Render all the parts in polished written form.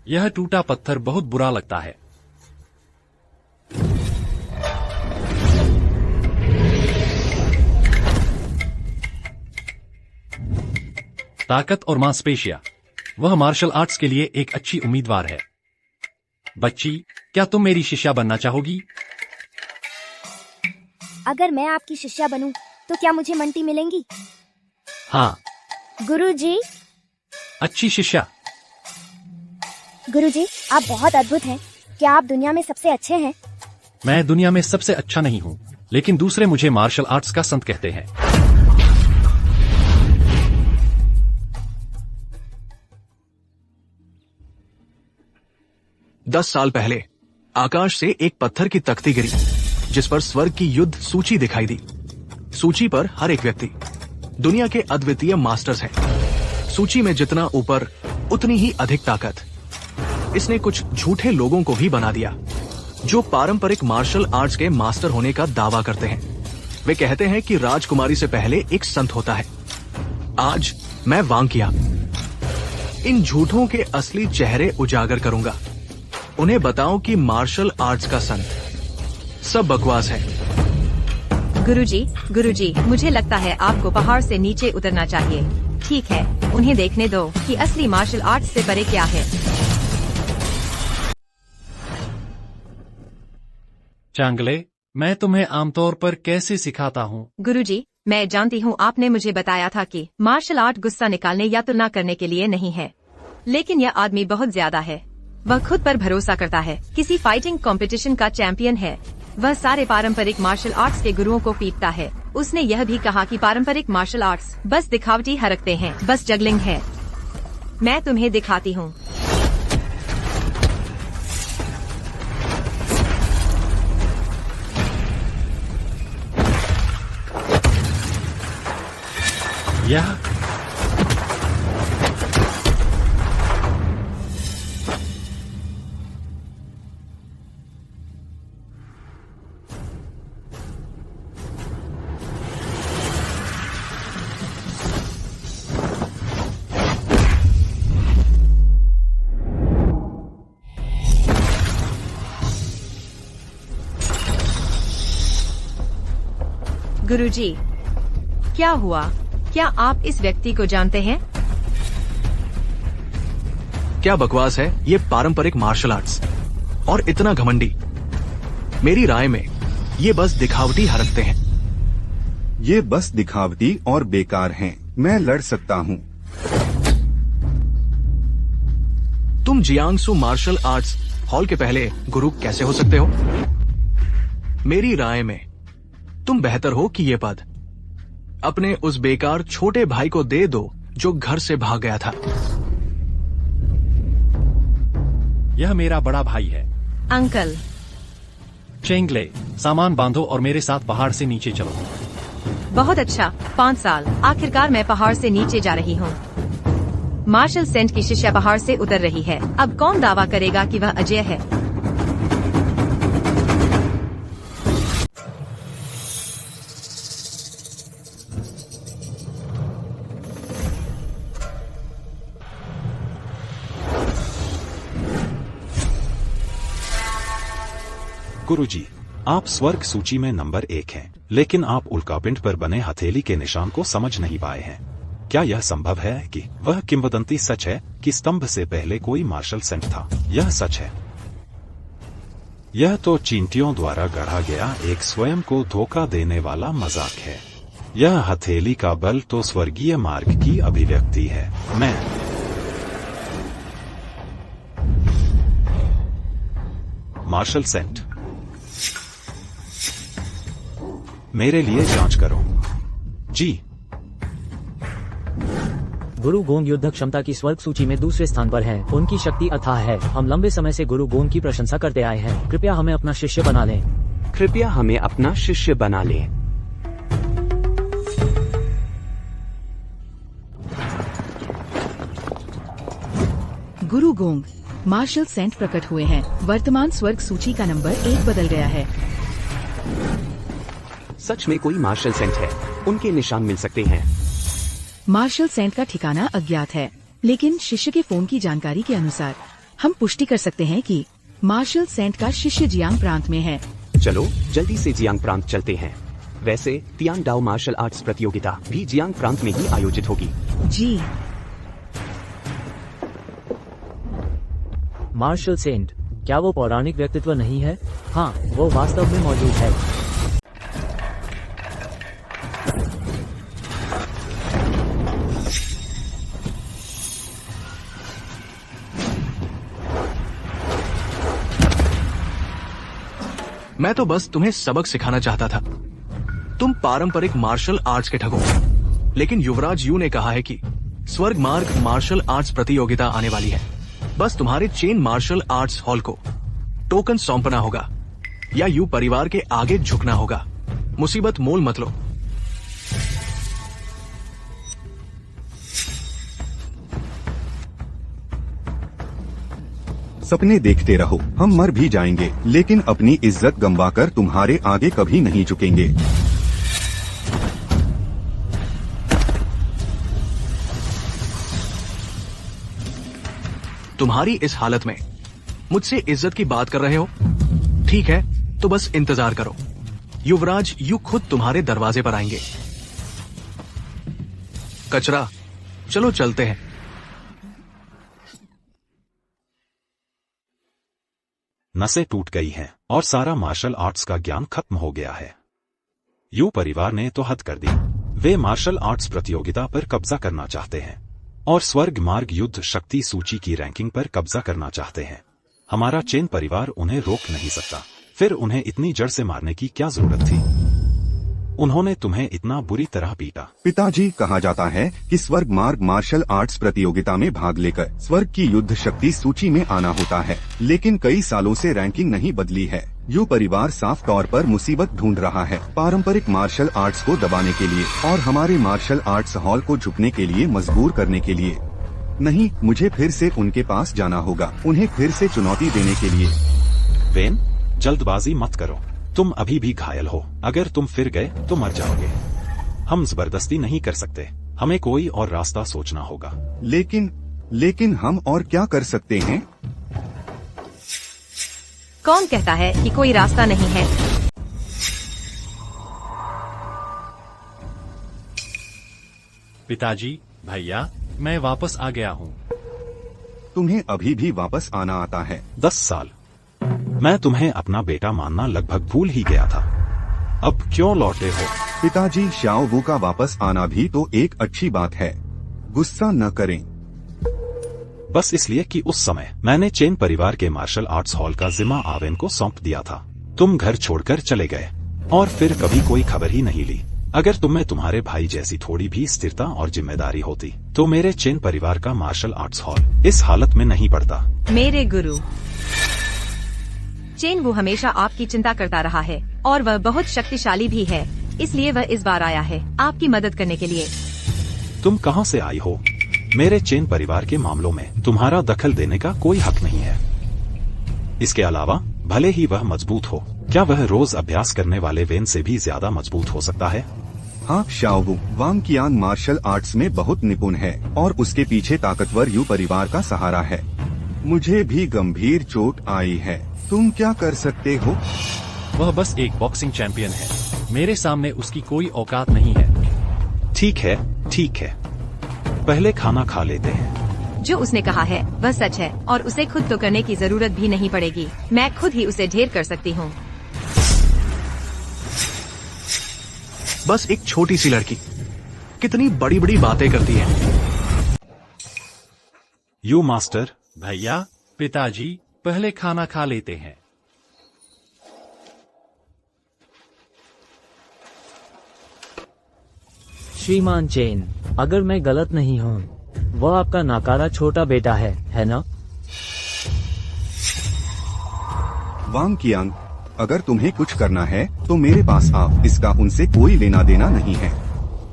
यह टूटा पत्थर बहुत बुरा लगता है। ताकत और मांसपेशियां, वह मार्शल आर्ट्स के लिए एक अच्छी उम्मीदवार है। बच्ची, क्या तुम मेरी शिष्या बनना चाहोगी? अगर मैं आपकी शिष्या बनूं, तो क्या मुझे मंटी मिलेंगी? हाँ। गुरुजी। अच्छी शिष्या। गुरुजी, आप बहुत अद्भुत हैं। क्या आप दुनिया में सबसे अच्छे हैं? मैं दुनिया में सबसे अच्छा नहीं हूँ, लेकिन दूसरे मुझे मार्शल आर्ट्स का संत कहते हैं। दस साल पहले आकाश से एक पत्थर की तख्ती गिरी, जिस पर स्वर्ग की युद्ध सूची दिखाई दी। सूची पर हर एक व्यक्ति दुनिया के अद्वितीय मास्टर्स हैं। सूची में जितना ऊपर, उतनी ही अधिक ताकत। इसने कुछ झूठे लोगों को भी बना दिया, जो पारंपरिक मार्शल आर्ट्स के मास्टर होने का दावा करते हैं। वे कहते हैं कि राजकुमारी से पहले एक संत होता है। आज मैं वांग किया इन झूठों के असली चेहरे उजागर करूंगा। उन्हें बताऊं कि मार्शल आर्ट्स का संत सब बकवास है। गुरुजी, मुझे लगता है आपको पहाड़ से नीचे उतरना चाहिए। ठीक है, उन्हें देखने दो कि असली मार्शल आर्ट्स से परे क्या है। चांगले, मैं तुम्हें आमतौर पर कैसे सिखाता हूँ? गुरुजी, मैं जानती हूँ आपने मुझे बताया था कि मार्शल आर्ट गुस्सा निकालने या तुलना करने के लिए नहीं है, लेकिन यह आदमी बहुत ज्यादा है। वह खुद पर भरोसा करता है, किसी फाइटिंग कंपटीशन का चैंपियन है। वह सारे पारंपरिक मार्शल आर्ट्स के गुरुओं को पीटता है। उसने यह भी कहा कि पारंपरिक मार्शल आर्ट्स बस दिखावटी हरकतें हैं, बस जगलिंग है। मैं तुम्हें दिखाती हूँ। यह गुरुजी, क्या हुआ? क्या आप इस व्यक्ति को जानते हैं? क्या बकवास है ये पारंपरिक मार्शल आर्ट्स, और इतना घमंडी। मेरी राय में ये बस दिखावटी हरकतें हैं। ये बस दिखावटी और बेकार हैं। मैं लड़ सकता हूँ। तुम जियांगसू मार्शल आर्ट्स हॉल के पहले गुरु कैसे हो सकते हो? मेरी राय में तुम बेहतर हो कि ये पद अपने उस बेकार छोटे भाई को दे दो जो घर से भाग गया था। यह मेरा बड़ा भाई है। अंकल। चेंगले, सामान बांधो और मेरे साथ पहाड़ से नीचे चलो। बहुत अच्छा। 5 साल। आखिरकार मैं पहाड़ से नीचे जा रही हूँ। मार्शल सेंट की शिष्या पहाड़ से उतर रही है। अब कौन दावा करेगा कि वह अजय है? गुरुजी, आप स्वर्ग सूची में नंबर 1 हैं, लेकिन आप उल्कापिंड पर बने हथेली के निशान को समझ नहीं पाए हैं। क्या यह संभव है कि वह किंवदंती सच है कि स्तंभ से पहले कोई मार्शल सेंट था? यह सच है। यह तो चींटियों द्वारा गढ़ा गया एक स्वयं को धोखा देने वाला मजाक है। यह हथेली का बल तो स्वर्गीय मार्ग की अभिव्यक्ति है। मैं मार्शल सेंट, मेरे लिए जांच करो। जी। गुरु गोंग युद्ध क्षमता की स्वर्ग सूची में दूसरे स्थान पर हैं। उनकी शक्ति अथाह है। हम लंबे समय से गुरु गोंग की प्रशंसा करते आए हैं। कृपया हमें अपना शिष्य बना लें। कृपया हमें अपना शिष्य बना लें। गुरु गोंग मार्शल सेंट प्रकट हुए हैं। वर्तमान स्वर्ग सूची का नंबर 1 बदल गया है। सच में कोई मार्शल सेंट है? उनके निशान मिल सकते हैं। मार्शल सेंट का ठिकाना अज्ञात है, लेकिन शिष्य के फोन की जानकारी के अनुसार हम पुष्टि कर सकते हैं कि मार्शल सेंट का शिष्य जियांग प्रांत में है। चलो जल्दी से जियांग प्रांत चलते हैं। वैसे तियान डाओ मार्शल आर्ट्स प्रतियोगिता भी जियांग प्रांत में ही आयोजित होगी। जी। मार्शल सेंट, क्या वो पौराणिक व्यक्तित्व नहीं है? हाँ, वो वास्तव में मौजूद है। मैं तो बस तुम्हें सबक सिखाना चाहता था। तुम पारंपरिक मार्शल आर्ट्स के ठगो, लेकिन युवराज यू ने कहा है कि स्वर्ग मार्ग मार्शल आर्ट्स प्रतियोगिता आने वाली है। बस तुम्हारे चेन मार्शल आर्ट्स हॉल को टोकन सौंपना होगा या यू परिवार के आगे झुकना होगा। मुसीबत मोल मत लो। सपने देखते रहो, हम मर भी जाएंगे लेकिन अपनी इज्जत गंवाकर तुम्हारे आगे कभी नहीं झुकेंगे। तुम्हारी इस हालत में मुझसे इज्जत की बात कर रहे हो? ठीक है, तो बस इंतजार करो। युवराज यू खुद तुम्हारे दरवाजे पर आएंगे। कचरा, चलो चलते हैं। नसें टूट गई हैं और सारा मार्शल आर्ट्स का ज्ञान खत्म हो गया है। यू परिवार ने तो हद कर दी। वे मार्शल आर्ट्स प्रतियोगिता पर कब्जा करना चाहते हैं और स्वर्ग मार्ग युद्ध शक्ति सूची की रैंकिंग पर कब्जा करना चाहते हैं। हमारा चेन परिवार उन्हें रोक नहीं सकता। फिर उन्हें इतनी जड़ से मारने की क्या जरूरत थी? उन्होंने तुम्हें इतना बुरी तरह पीटा। पिताजी, कहा जाता है कि स्वर्ग मार्ग मार्शल आर्ट्स प्रतियोगिता में भाग लेकर स्वर्ग की युद्ध शक्ति सूची में आना होता है, लेकिन कई सालों से रैंकिंग नहीं बदली है। यू परिवार साफ तौर पर मुसीबत ढूंढ रहा है, पारंपरिक मार्शल आर्ट्स को दबाने के लिए और हमारे मार्शल आर्ट्स हॉल को झुकने के लिए मजबूर करने के लिए। नहीं, मुझे फिर से उनके पास जाना होगा, उन्हें फिर से चुनौती देने के लिए। वेन, जल्दबाजी मत करो। तुम अभी भी घायल हो। अगर तुम फिर गए तो मर जाओगे। हम जबरदस्ती नहीं कर सकते, हमें कोई और रास्ता सोचना होगा। लेकिन हम और क्या कर सकते हैं? कौन कहता है कि कोई रास्ता नहीं है? पिताजी, भैया, मैं वापस आ गया हूँ। तुम्हें अभी भी वापस आना आता है? 10 साल। मैं तुम्हें अपना बेटा मानना लगभग भूल ही गया था। अब क्यों लौटे हो? पिताजी, शाओ वू का वापस आना भी तो एक अच्छी बात है। गुस्सा न करें। बस इसलिए कि उस समय मैंने चेन परिवार के मार्शल आर्ट्स हॉल का जिम्मा आवेन को सौंप दिया था। तुम घर छोड़कर चले गए और फिर कभी कोई खबर ही नहीं ली। अगर तुम्हें तुम्हारे भाई जैसी थोड़ी भी स्थिरता और जिम्मेदारी होती तो मेरे चेन परिवार का मार्शल आर्ट्स हॉल इस हालत में नहीं पड़ता। मेरे गुरु चेन वो हमेशा आपकी चिंता करता रहा है और वह बहुत शक्तिशाली भी है, इसलिए वह इस बार आया है आपकी मदद करने के लिए। तुम कहां से आई हो? मेरे चेन परिवार के मामलों में तुम्हारा दखल देने का कोई हक नहीं है। इसके अलावा भले ही वह मजबूत हो, क्या वह रोज अभ्यास करने वाले वेन से भी ज्यादा मजबूत हो सकता है? हाँ, शाओ वू वांग कियांग मार्शल आर्ट्स में बहुत निपुण है और उसके पीछे ताकतवर यू परिवार का सहारा है। मुझे भी गंभीर चोट आई है, तुम क्या कर सकते हो? वह बस एक बॉक्सिंग चैंपियन है, मेरे सामने उसकी कोई औकात नहीं है। ठीक है, ठीक है, पहले खाना खा लेते हैं। जो उसने कहा है वह सच है और उसे खुद तो करने की जरूरत भी नहीं पड़ेगी। मैं खुद ही उसे ढेर कर सकती हूँ। बस एक छोटी सी लड़की कितनी बड़ी बड़ी बातें करती है। You master. भैया, पिताजी, पहले खाना खा लेते हैं। श्रीमान चेन, अगर मैं गलत नहीं हूँ, वह आपका नाकारा छोटा बेटा है ना? वांग कियांग, अगर तुम्हें कुछ करना है तो मेरे पास आओ, इसका उनसे कोई लेना देना नहीं है।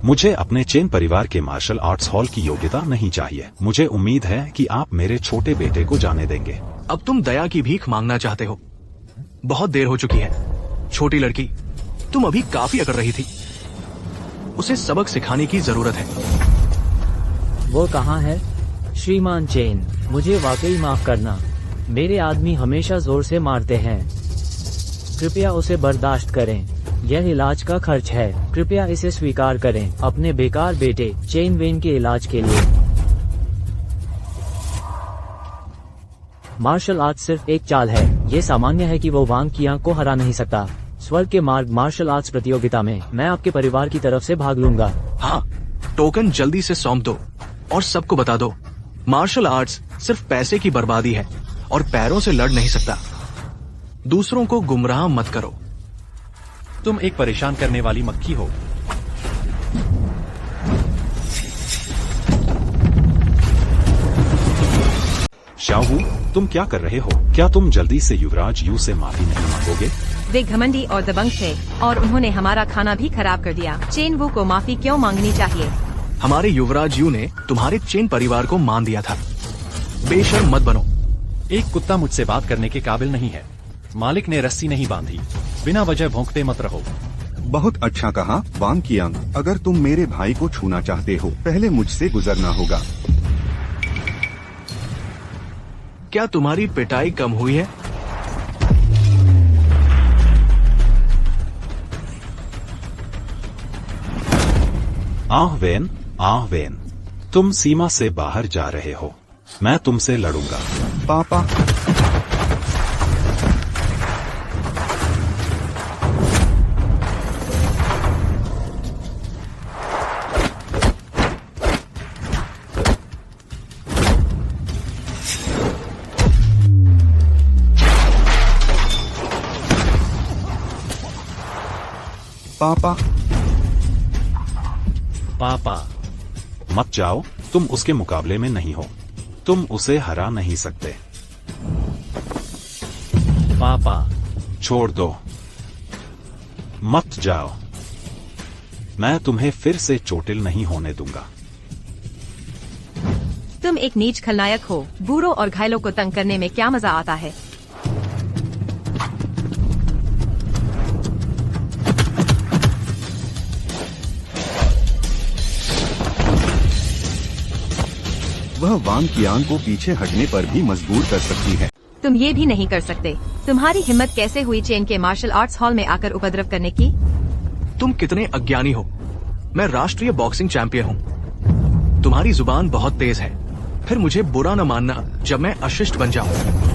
मुझे अपने चेन परिवार के मार्शल आर्ट्स हॉल की योग्यता नहीं चाहिए। मुझे उम्मीद है कि आप मेरे छोटे बेटे को जाने देंगे। अब तुम दया की भीख मांगना चाहते हो? बहुत देर हो चुकी है। छोटी लड़की, तुम अभी काफी अकड़ रही थी। उसे सबक सिखाने की जरूरत है। वो कहाँ है? श्रीमान चेन, मुझे वाकई माफ करना, मेरे आदमी हमेशा जोर से मारते हैं। कृपया उसे बर्दाश्त करें। यह इलाज का खर्च है। कृपया इसे स्वीकार करें अपने बेकार बेटे चेन वेन के इलाज के लिए। मार्शल आर्ट सिर्फ एक चाल है। ये सामान्य है कि वो वांग कियांग को हरा नहीं सकता। स्वर्ग के मार्ग मार्शल आर्ट्स प्रतियोगिता में मैं आपके परिवार की तरफ से भाग लूंगा। हाँ, टोकन जल्दी से सौंप दो और सबको बता दो, मार्शल आर्ट्स सिर्फ पैसे की बर्बादी है और पैरों से लड़ नहीं सकता। दूसरों को गुमराह मत करो। तुम एक परेशान करने वाली मक्खी हो। शाहू, तुम क्या कर रहे हो? क्या तुम जल्दी से युवराज यू से माफी नहीं मांगोगे? वे घमंडी और दबंग थे और उन्होंने हमारा खाना भी खराब कर दिया। चेन वू को माफी क्यों मांगनी चाहिए? हमारे युवराज यू ने तुम्हारे चेन परिवार को मान दिया था। बेशर्म मत बनो। एक कुत्ता मुझसे बात करने के काबिल नहीं है। मालिक ने रस्सी नहीं बांधी। बिना वजह भौंकते मत रहो। बहुत अच्छा कहा वांग कियांग। अगर तुम मेरे भाई को छूना चाहते हो, पहले मुझसे गुजरना होगा। क्या तुम्हारी पिटाई कम हुई है? आह वेन, तुम सीमा से बाहर जा रहे हो। मैं तुमसे लड़ूंगा। पापा, पापा, पापा, मत जाओ, तुम उसके मुकाबले में नहीं हो। तुम उसे हरा नहीं सकते। पापा, छोड़ दो, मत जाओ। मैं तुम्हें फिर से चोटिल नहीं होने दूंगा। तुम एक नीच खलनायक हो। बूढ़ों और घायलों को तंग करने में क्या मजा आता है? वह वांग कियांग को पीछे हटने पर भी मजबूर कर सकती है। तुम ये भी नहीं कर सकते। तुम्हारी हिम्मत कैसे हुई चेन के मार्शल आर्ट्स हॉल में आकर उपद्रव करने की? तुम कितने अज्ञानी हो। मैं राष्ट्रीय बॉक्सिंग चैंपियन हूँ। तुम्हारी जुबान बहुत तेज है। फिर मुझे बुरा न मानना जब मैं अशिष्ट बन जाऊं।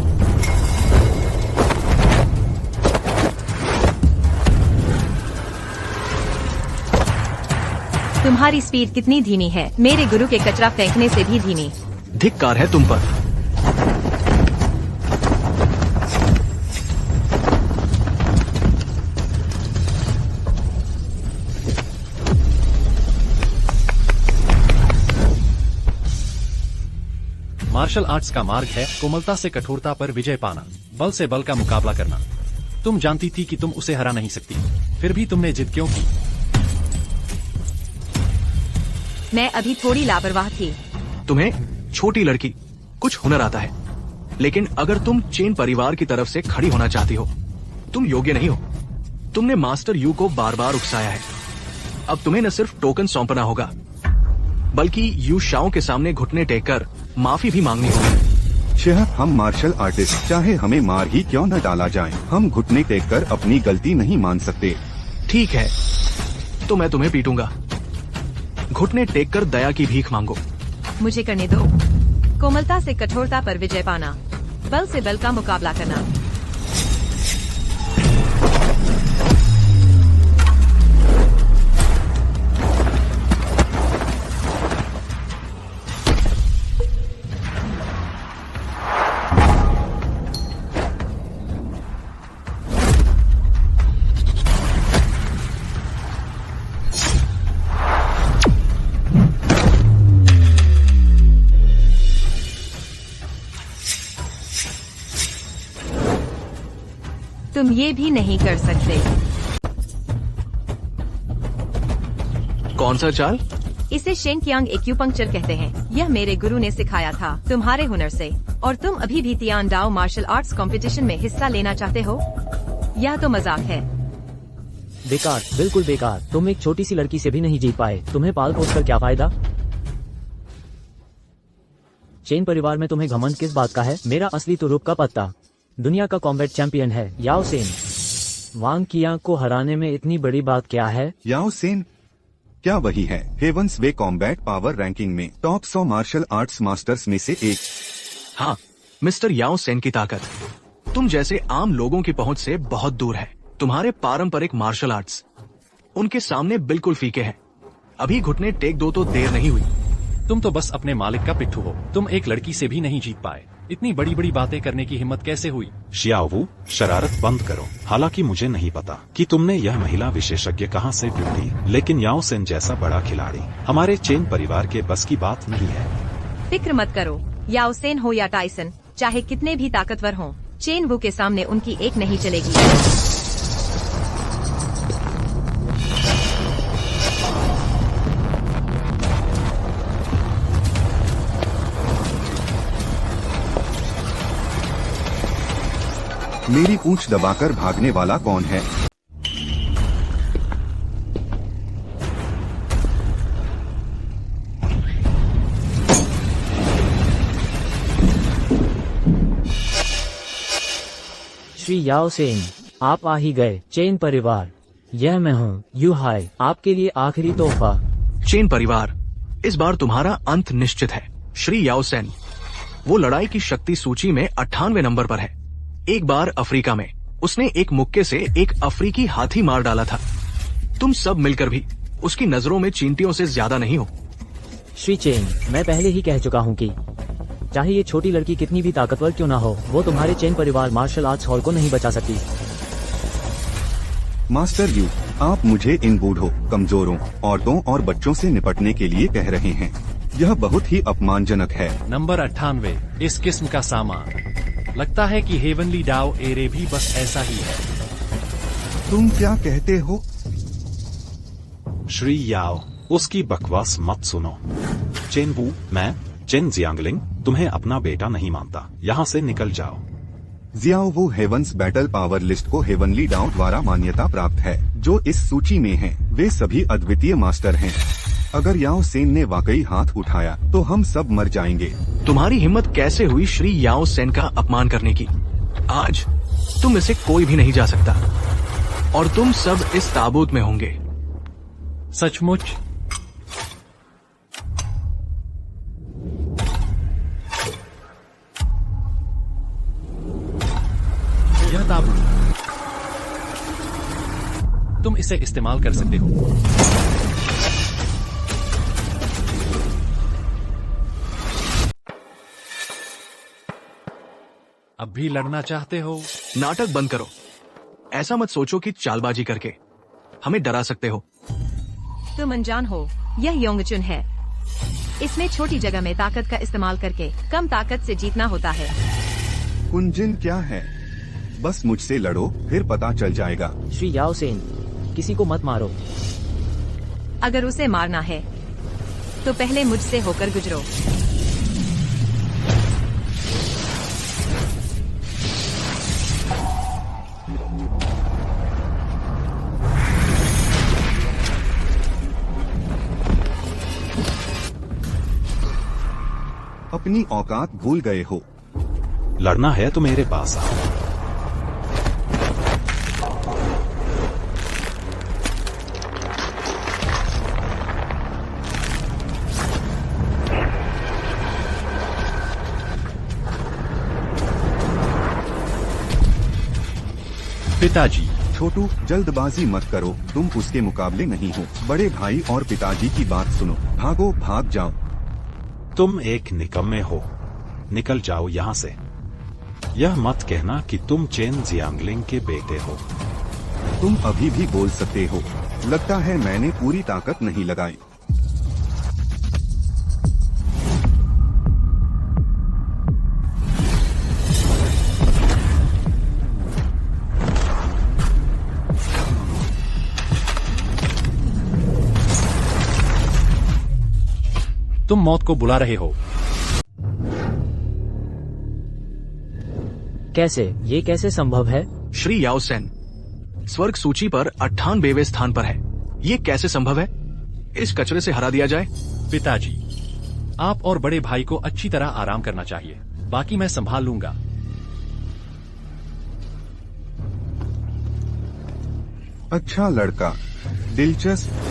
तुम्हारी स्पीड कितनी धीमी है, मेरे गुरु के कचरा फेंकने से भी धीमी। धिक्कार है तुम पर। मार्शल आर्ट्स का मार्ग है कोमलता से कठोरता पर विजय पाना, बल से बल का मुकाबला करना। तुम जानती थी कि तुम उसे हरा नहीं सकती, फिर भी तुमने जिद क्यों की? मैं अभी थोड़ी लापरवाह थी। तुम्हें छोटी लड़की कुछ हुनर आता है, लेकिन अगर तुम चेन परिवार की तरफ से खड़ी होना चाहती हो, तुम योग्य नहीं हो। तुमने मास्टर यू को बार बार उकसाया है। अब तुम्हें न सिर्फ टोकन सौंपना होगा, बल्कि यू शाओ के सामने घुटने टेक कर माफी भी मांगनी होगी। शेह, हम मार्शल आर्टिस्ट, चाहे हमें मार ही क्यों न डाला जाए, हम घुटने टेक कर अपनी गलती नहीं मान सकते। ठीक है, तो मैं तुम्हें पीटूंगा। घुटने टेक कर दया की भीख मांगो। मुझे करने दो। कोमलता से कठोरता पर विजय पाना, बल से बल का मुकाबला करना। तुम ये भी नहीं कर सकते। कौन सा चाल? इसे शेंकियांग एक्यूपंक्चर कहते हैं। यह मेरे गुरु ने सिखाया था तुम्हारे हुनर से। और तुम अभी भी Tian Dao martial arts competition में हिस्सा लेना चाहते हो? यह तो मजाक है। बेकार, बिल्कुल बेकार। तुम एक छोटी सी लड़की से भी नहीं जीत पाए। तुम्हें पाल पोस कर क्या फायदा? चेन परिवार में तुम्हें घमंड किस बात का है? मेरा असली तुरुप का पत्ता दुनिया का कॉम्बैट चैंपियन है याओ सेन। वांग किया को हराने में इतनी बड़ी बात क्या है? याओ सेन क्या वही है हेवंस वे कॉम्बैट पावर रैंकिंग में टॉप 100 मार्शल आर्ट्स मास्टर्स में से एक? हाँ, मिस्टर याओ सेन की ताकत तुम जैसे आम लोगों की पहुंच से बहुत दूर है। तुम्हारे पारंपरिक मार्शल आर्ट्स उनके सामने बिल्कुल फीके हैं। अभी घुटने टेक दो तो देर नहीं हुई। तुम तो बस अपने मालिक का पिट्ठू हो। तुम एक लड़की से भी नहीं जीत पाए। इतनी बड़ी बड़ी बातें करने की हिम्मत कैसे हुई? शियाओवू, शरारत बंद करो। हालांकि मुझे नहीं पता कि तुमने यह महिला विशेषज्ञ कहां से ढूंढी, लेकिन याओ सेन जैसा बड़ा खिलाड़ी हमारे चेन परिवार के बस की बात नहीं है। फिक्र मत करो, याओ सेन हो या टाइसन, चाहे कितने भी ताकतवर हों, चेन वू के सामने उनकी एक नहीं चलेगी। मेरी पूंछ दबाकर भागने वाला कौन है? श्री याओ सेन, आप आ ही गए। चेन परिवार, यह मैं हूँ यू हाय, आपके लिए आखिरी तोहफा। चेन परिवार, इस बार तुम्हारा अंत निश्चित है। श्री याओ सेन वो लड़ाई की शक्ति सूची में 98 नंबर पर है। एक बार अफ्रीका में उसने एक मुक्के से एक अफ्रीकी हाथी मार डाला था। तुम सब मिलकर भी उसकी नजरों में चींटियों से ज्यादा नहीं हो। श्री चेन, मैं पहले ही कह चुका हूँ कि चाहे ये छोटी लड़की कितनी भी ताकतवर क्यों ना हो, वो तुम्हारे चेन परिवार मार्शल आर्ट्स हॉल को नहीं बचा सकती। मास्टर यू, आप मुझे इन बूढ़ों, कमजोरों, औरतों और बच्चों से निपटने के लिए कह रहे हैं। यह बहुत ही अपमानजनक है। नंबर 98 इस किस्म का सामान। लगता है कि हेवनली डाओ एरे भी बस ऐसा ही है। तुम क्या कहते हो? श्री याओ, उसकी बकवास मत सुनो। चेन वू, मैं चेन जियांगलिंग तुम्हें अपना बेटा नहीं मानता। यहाँ से निकल जाओ। जियाओ वो हेवंस बैटल पावर लिस्ट को हेवनली डाउ द्वारा मान्यता प्राप्त है, जो इस सूची में हैं। वे सभी अद्वितीय मास्टर हैं। अगर याओ सेन ने वाकई हाथ उठाया तो हम सब मर जाएंगे। तुम्हारी हिम्मत कैसे हुई श्री याओ सेन का अपमान करने की? आज तुम इसे कोई भी नहीं जा सकता और तुम सब इस ताबूत में होंगे। सचमुच? यह ताबूत तुम इसे इस्तेमाल कर सकते हो। अब भी लड़ना चाहते हो? नाटक बंद करो। ऐसा मत सोचो कि चालबाजी करके हमें डरा सकते हो। तुम अनजान हो, यह योंगचुन है। इसमें छोटी जगह में ताकत का इस्तेमाल करके कम ताकत से जीतना होता है। कुंजिन क्या है? बस मुझसे लड़ो, फिर पता चल जाएगा। श्री याओ सेन, किसी को मत मारो। अगर उसे मारना है तो पहले मुझसे होकर गुजरो। अपनी औकात भूल गए हो। लड़ना है तो मेरे पास आओ। पिताजी। छोटू, जल्दबाजी मत करो, तुम उसके मुकाबले नहीं हो। बड़े भाई और पिताजी की बात सुनो। भागो, भाग जाओ। तुम एक निकम्मे हो, निकल जाओ यहाँ से। यह मत कहना कि तुम चेन जियांगलिंग के बेटे हो। तुम अभी भी बोल सकते हो। लगता है मैंने पूरी ताकत नहीं लगाई। तुम मौत को बुला रहे हो। कैसे? ये कैसे संभव है? श्री याओ सेन स्वर्ग सूची पर 98वें स्थान पर है। ये कैसे संभव है? इस कचरे से हरा दिया जाए। पिताजी, आप और बड़े भाई को अच्छी तरह आराम करना चाहिए, बाकी मैं संभाल लूंगा। अच्छा लड़का, दिलचस्प।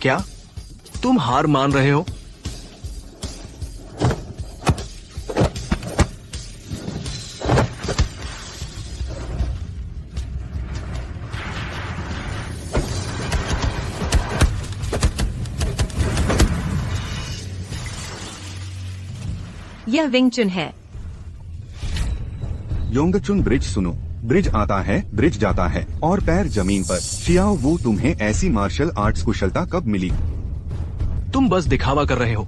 क्या तुम हार मान रहे हो? यह विंग चुन है। योंगचुन ब्रिज सुनो। ब्रिज आता है, ब्रिज जाता है और पैर जमीन पर। शियाओ वू, तुम्हें ऐसी मार्शल आर्ट्स कुशलता कब मिली? तुम बस दिखावा कर रहे हो।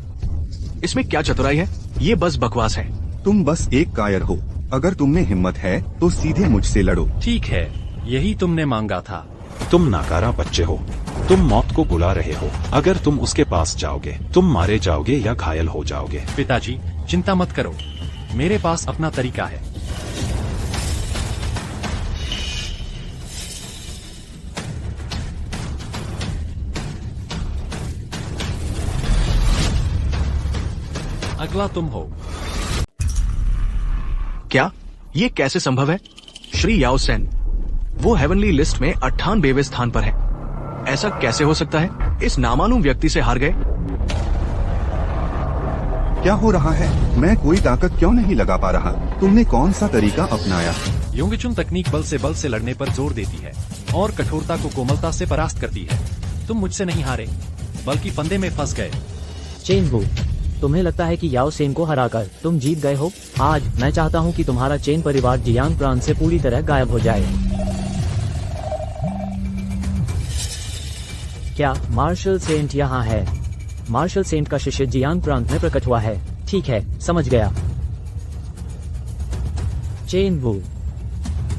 इसमें क्या चतुराई है? ये बस बकवास है। तुम बस एक कायर हो। अगर तुम में हिम्मत है तो सीधे मुझसे लड़ो। ठीक है, यही तुमने मांगा था। तुम नाकारा बच्चे हो। तुम मौत को बुला रहे हो। अगर तुम उसके पास जाओगे तुम मारे जाओगे या घायल हो जाओगे। पिताजी, चिंता मत करो, मेरे पास अपना तरीका है। अगला तुम हो। क्या ये कैसे संभव है? श्री याओ सेन, वो हेवनली लिस्ट में 98वें स्थान पर है। ऐसा कैसे हो सकता है? इस नामालूम व्यक्ति से हार गए। क्या हो रहा है? मैं कोई ताकत क्यों नहीं लगा पा रहा? तुमने कौन सा तरीका अपनाया? योंगचुन तकनीक बल से लड़ने पर जोर देती है और कठोरता को कोमलता से परास्त करती है। तुम मुझसे नहीं हारे, बल्कि फंदे में फंस गए। चेन वू, तुम्हें लगता है कि याओ सेन को हराकर तुम जीत गए हो? आज मैं चाहता हूं कि तुम्हारा चेन परिवार जियांग प्रांत से पूरी तरह गायब हो जाए। क्या मार्शल सेंट यहाँ है? मार्शल सेंट का शिष्य जियांग प्रांत में प्रकट हुआ है। ठीक है, समझ गया। चेन वू,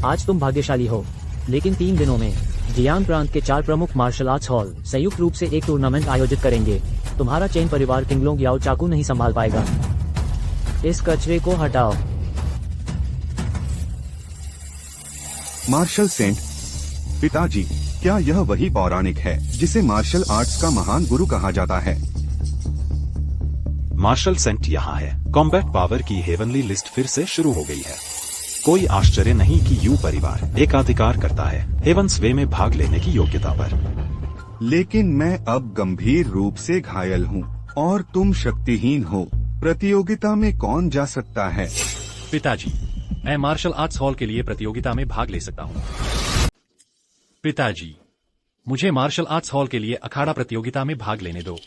आज तुम भाग्यशाली हो, लेकिन 3 दिनों में जियांग प्रांत के 4 प्रमुख मार्शल आर्ट्स हॉल संयुक्त रूप से एक टूर्नामेंट आयोजित करेंगे। तुम्हारा चेन परिवार किंगलोंग याओ चाकू नहीं संभाल पाएगा। इस कचरे को हटाओ। मार्शल सेंट, पिताजी, क्या यह वही पौराणिक है जिसे मार्शल आर्ट्स का महान गुरु कहा जाता है? मार्शल सेंट यहाँ है। कॉम्बैट पावर की हेवनली लिस्ट फिर से शुरू हो गई है। कोई आश्चर्य नहीं कि यू परिवार एकाधिकार करता है हेवंस वे में भाग लेने की योग्यता पर। लेकिन मैं अब गंभीर रूप से घायल हूँ और तुम शक्तिहीन हो। प्रतियोगिता में कौन जा सकता है? पिताजी, मैं मार्शल आर्ट्स हॉल के लिए प्रतियोगिता में भाग ले सकता हूँ। पिताजी, मुझे मार्शल आर्ट्स हॉल के लिए अखाड़ा प्रतियोगिता में भाग लेने दो।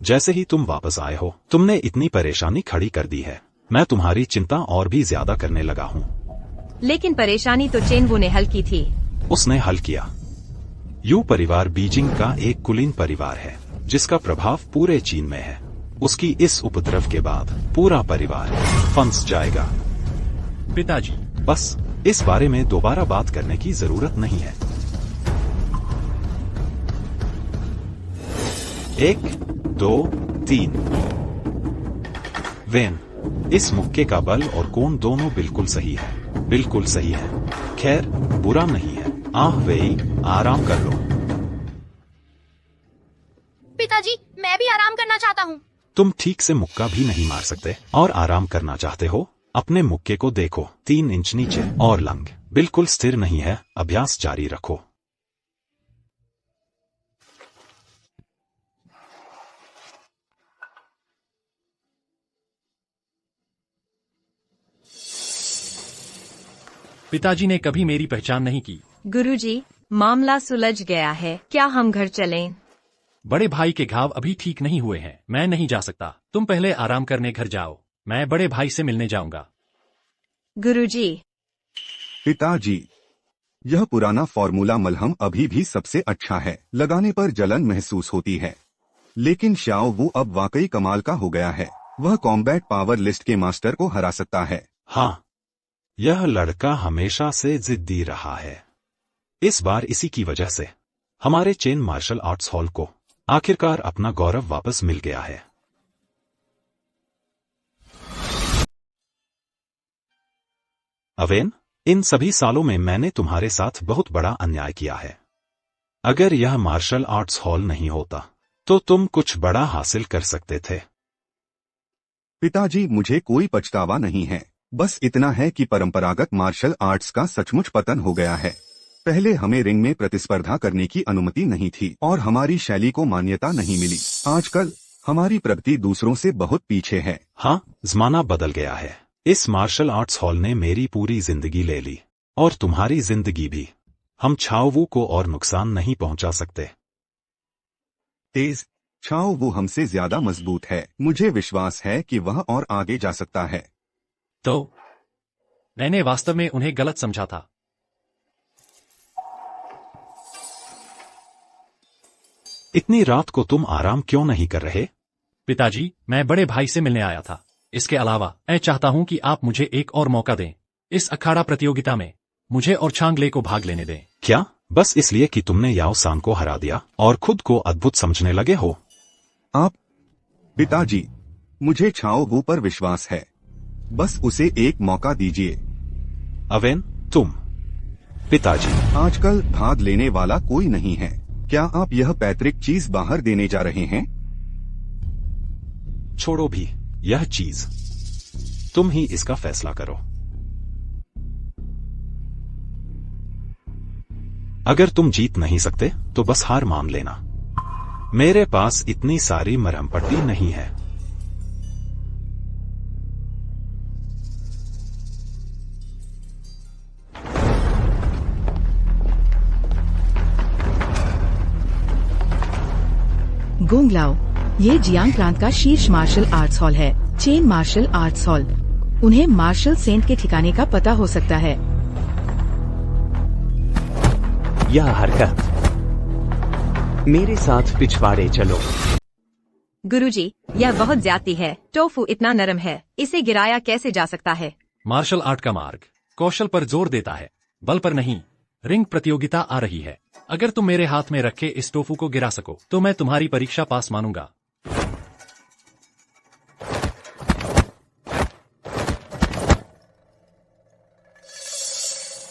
जैसे ही तुम वापस आए हो तुमने इतनी परेशानी खड़ी कर दी है। मैं तुम्हारी चिंता और भी ज्यादा करने लगा हूँ। लेकिन परेशानी तो चेन वू ने हल की थी। उसने हल किया। यू परिवार बीजिंग का एक कुलीन परिवार है जिसका प्रभाव पूरे चीन में है। उसकी इस उपद्रव के बाद पूरा परिवार फंस जाएगा। पिताजी, बस इस बारे में दोबारा बात करने की जरूरत नहीं है। 1, 2, 3। वेन, इस मुक्के का बल और कोण दोनों बिल्कुल सही है। बिल्कुल सही है। खैर, बुरा नहीं है। वेई, आराम कर लो। पिताजी, मैं भी आराम करना चाहता हूँ। तुम ठीक से मुक्का भी नहीं मार सकते और आराम करना चाहते हो? अपने मुक्के को देखो, 3 इंच नीचे और लंग बिल्कुल स्थिर नहीं है। अभ्यास जारी रखो। पिताजी ने कभी मेरी पहचान नहीं की। गुरुजी, मामला सुलझ गया है। क्या हम घर चलें? बड़े भाई के घाव अभी ठीक नहीं हुए हैं। मैं नहीं जा सकता। तुम पहले आराम करने घर जाओ। मैं बड़े भाई से मिलने जाऊंगा। गुरुजी। पिताजी, यह पुराना फॉर्मूला मलहम अभी भी सबसे अच्छा है। लगाने पर जलन महसूस होती है, लेकिन शाओ वू अब वाकई कमाल का हो गया है। वह कॉम्बैट पावर लिस्ट के मास्टर को हरा सकता है। हाँ, यह लड़का हमेशा से जिद्दी रहा है। इस बार इसी की वजह से हमारे चेन मार्शल आर्ट्स हॉल को आखिरकार अपना गौरव वापस मिल गया है। अवेन, इन सभी सालों में मैंने तुम्हारे साथ बहुत बड़ा अन्याय किया है। अगर यह मार्शल आर्ट्स हॉल नहीं होता तो तुम कुछ बड़ा हासिल कर सकते थे। पिताजी, मुझे कोई पछतावा नहीं है। बस इतना है कि परंपरागत मार्शल आर्ट्स का सचमुच पतन हो गया है। पहले हमें रिंग में प्रतिस्पर्धा करने की अनुमति नहीं थी और हमारी शैली को मान्यता नहीं मिली। आजकल हमारी प्रगति दूसरों से बहुत पीछे है। हाँ, जमाना बदल गया है। इस मार्शल आर्ट्स हॉल ने मेरी पूरी जिंदगी ले ली और तुम्हारी जिंदगी भी। हम छाओवू को और नुकसान नहीं पहुंचा सकते। तेज, छाओवू हमसे ज्यादा मजबूत है। मुझे विश्वास है कि वह और आगे जा सकता है। तो मैंने वास्तव में उन्हें गलत समझा था। इतनी रात को तुम आराम क्यों नहीं कर रहे? पिताजी, मैं बड़े भाई से मिलने आया था। इसके अलावा मैं चाहता हूं कि आप मुझे एक और मौका दें। इस अखाड़ा प्रतियोगिता में मुझे और चांगले को भाग लेने दें। क्या बस इसलिए कि तुमने याओ सांग को हरा दिया और खुद को अद्भुत समझने लगे हो? आप? पिताजी, मुझे छाओवू पर विश्वास है। बस उसे एक मौका दीजिए। अवेन, तुम? पिताजी, आजकल भाग लेने वाला कोई नहीं है। क्या आप यह पैतृक चीज बाहर देने जा रहे हैं? छोड़ो भी यह चीज, तुम ही इसका फैसला करो। अगर तुम जीत नहीं सकते तो बस हार मान लेना। मेरे पास इतनी सारी मरहम पट्टी नहीं है। गोंगलाओ, ये जियांग प्रांत का शीर्ष मार्शल आर्ट्स हॉल है, चेन मार्शल आर्ट्स हॉल। उन्हें मार्शल सेंट के ठिकाने का पता हो सकता है। यह हरकत, मेरे साथ पिछवाड़े चलो। गुरुजी, यह बहुत ज्यादती है। टोफू इतना नरम है, इसे गिराया कैसे जा सकता है? मार्शल आर्ट का मार्ग कौशल पर जोर देता है, बल पर नहीं। रिंग प्रतियोगिता आ रही है। अगर तुम मेरे हाथ में रखे इस टोफू को गिरा सको तो मैं तुम्हारी परीक्षा पास मानूंगा।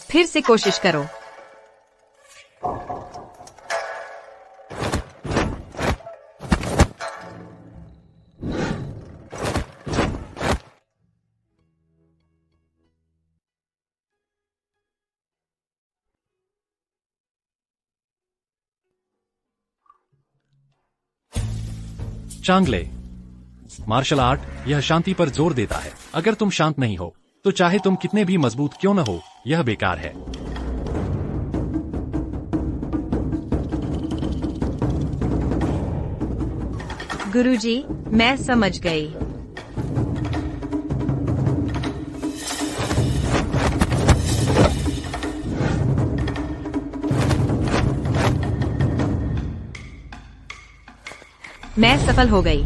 फिर से कोशिश करो। चांगले, मार्शल आर्ट यह शांति पर जोर देता है। अगर तुम शांत नहीं हो तो चाहे तुम कितने भी मजबूत क्यों न हो, यह बेकार है। गुरुजी, मैं समझ गई। मैं सफल हो गई।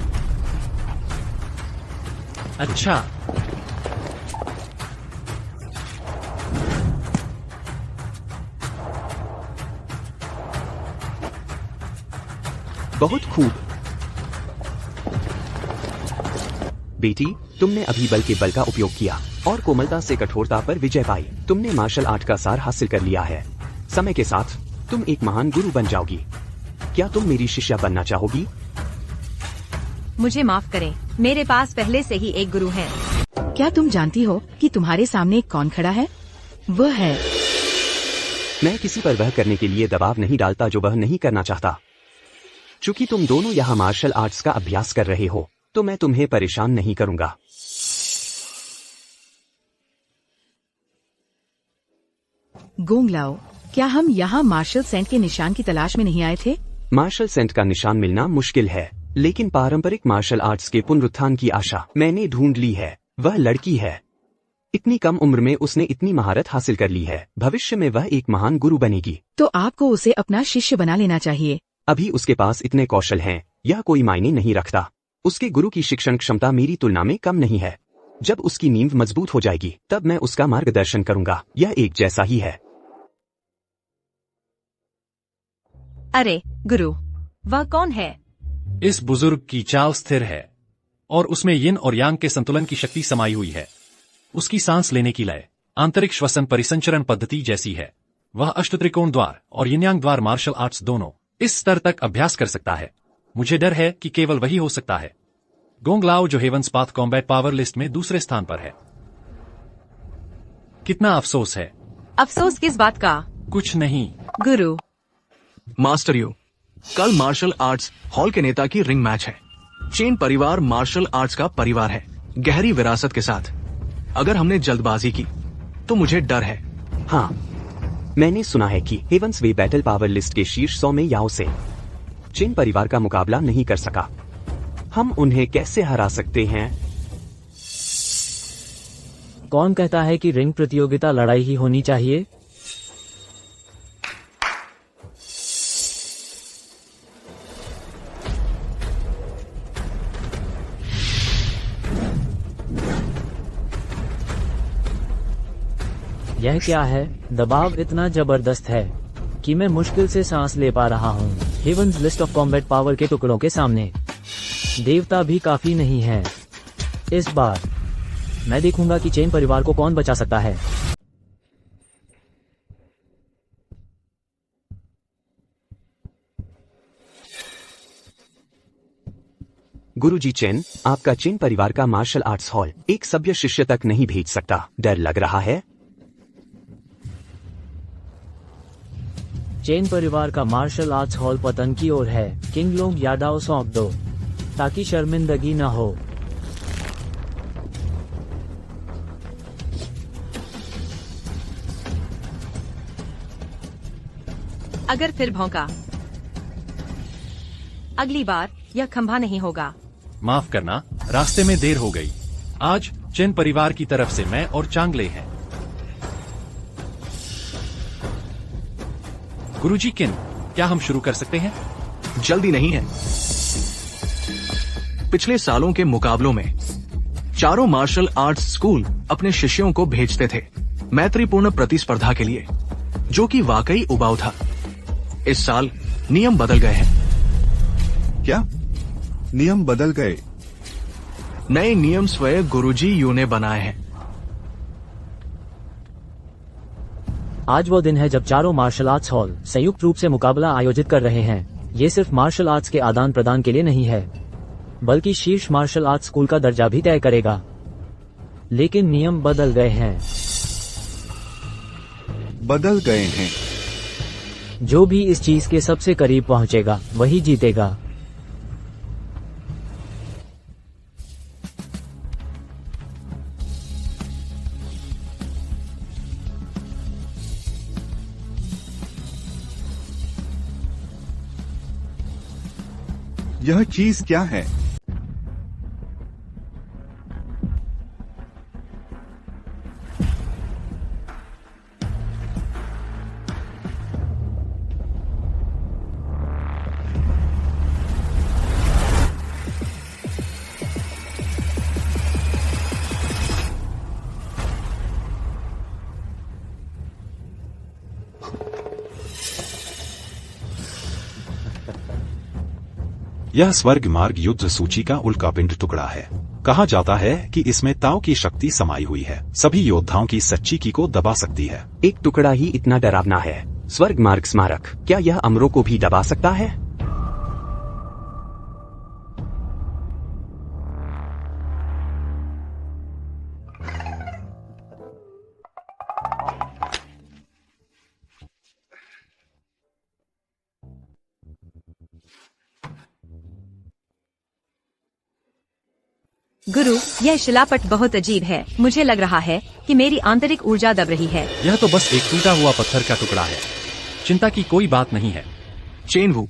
अच्छा, बहुत खूब बेटी, तुमने अभी बल के बल का उपयोग किया और कोमलता से कठोरता पर विजय पाई। तुमने मार्शल आर्ट का सार हासिल कर लिया है। समय के साथ तुम एक महान गुरु बन जाओगी। क्या तुम मेरी शिष्या बनना चाहोगी? मुझे माफ करें, मेरे पास पहले से ही एक गुरु है। क्या तुम जानती हो कि तुम्हारे सामने कौन खड़ा है? वह है। मैं किसी पर वह करने के लिए दबाव नहीं डालता जो वह नहीं करना चाहता। चूंकि तुम दोनों यहाँ मार्शल आर्ट्स का अभ्यास कर रहे हो तो मैं तुम्हें परेशान नहीं करूंगा। गोंगलाओ, क्या हम यहाँ मार्शल सेंट के निशान की तलाश में नहीं आए थे? मार्शल सेंट का निशान मिलना मुश्किल है, लेकिन पारंपरिक मार्शल आर्ट्स के पुनरुत्थान की आशा मैंने ढूंढ ली है। वह लड़की है। इतनी कम उम्र में उसने इतनी महारत हासिल कर ली है। भविष्य में वह एक महान गुरु बनेगी। तो आपको उसे अपना शिष्य बना लेना चाहिए। अभी उसके पास इतने कौशल हैं, यह कोई मायने नहीं रखता। उसके गुरु की शिक्षण क्षमता मेरी तुलना में कम नहीं है। जब उसकी नींव मजबूत हो जाएगी तब मैं उसका मार्गदर्शन करूंगा। यह एक जैसा ही है। अरे गुरु, वह कौन है? इस बुजुर्ग की चाल स्थिर है और उसमें यिन और यांग के संतुलन की शक्ति समाई हुई है। उसकी सांस लेने की लय आंतरिक श्वसन परिसंचरण पद्धति जैसी है। वह अष्टत्रिकोण द्वार और यिन यांग द्वार मार्शल आर्ट्स दोनों इस स्तर तक अभ्यास कर सकता है। मुझे डर है कि केवल वही हो सकता है। गोंग लाओ जो heaven's path combat power list में दूसरे स्थान पर है। कितना अफसोस है। अफसोस किस बात का? कुछ नहीं गुरु। मास्टर यू, कल मार्शल आर्ट्स हॉल के नेता की रिंग मैच है। चेन परिवार मार्शल आर्ट्स का परिवार है, गहरी विरासत के साथ। अगर हमने जल्दबाजी की तो मुझे डर है। हाँ, मैंने सुना है कि हेवंस वे बैटल पावर लिस्ट के शीर्ष 100 में याओ से चेन परिवार का मुकाबला नहीं कर सका। हम उन्हें कैसे हरा सकते हैं? कौन कहता है कि रिंग प्रतियोगिता लड़ाई ही होनी चाहिए? यह क्या है? दबाव इतना जबरदस्त है कि मैं मुश्किल से सांस ले पा रहा हूँ। Heaven's list of combat power के टुकड़ों के सामने देवता भी काफी नहीं है। इस बार मैं देखूंगा कि चेन परिवार को कौन बचा सकता है। गुरुजी चेन, आपका चेन परिवार का मार्शल आर्ट्स हॉल एक सभ्य शिष्य तक नहीं भेज सकता। डर लग रहा है? चेन परिवार का मार्शल आर्ट्स हॉल पतन की ओर है। किंग लोग यादाओ सौंप दो ताकि शर्मिंदगी न हो। अगर फिर भौंका, अगली बार यह खंभा नहीं होगा। माफ करना, रास्ते में देर हो गई। आज चेन परिवार की तरफ से मैं और चांगले हैं। गुरुजी किन, क्या हम शुरू कर सकते हैं? जल्दी नहीं है। पिछले सालों के मुकाबलों में चारों मार्शल आर्ट्स स्कूल अपने शिष्यों को भेजते थे मैत्रीपूर्ण प्रतिस्पर्धा के लिए, जो कि वाकई उबाऊ था। इस साल नियम बदल गए हैं। क्या नियम बदल गए? नए नियम स्वयं गुरुजी यू ने बनाए हैं। आज वो दिन है जब चारों मार्शल आर्ट्स हॉल संयुक्त रूप से मुकाबला आयोजित कर रहे हैं। ये सिर्फ मार्शल आर्ट्स के आदान प्रदान के लिए नहीं है, बल्कि शीर्ष मार्शल आर्ट्स स्कूल का दर्जा भी तय करेगा। लेकिन नियम बदल गए हैं। बदल गए हैं। जो भी इस चीज के सबसे करीब पहुंचेगा वही जीतेगा। यह चीज क्या है? यह स्वर्ग मार्ग युद्ध सूची का उल्कापिंड टुकड़ा है। कहा जाता है कि इसमें ताओ की शक्ति समाई हुई है, सभी योद्धाओं की सच्ची की को दबा सकती है। एक टुकड़ा ही इतना डरावना है। स्वर्ग मार्ग स्मारक, क्या यह अमरों को भी दबा सकता है? गुरु, यह शिलापट बहुत अजीब है। मुझे लग रहा है कि मेरी आंतरिक ऊर्जा दब रही है। यह तो बस एक टूटा हुआ पत्थर का टुकड़ा है। चिंता की कोई बात नहीं है। चेन वू,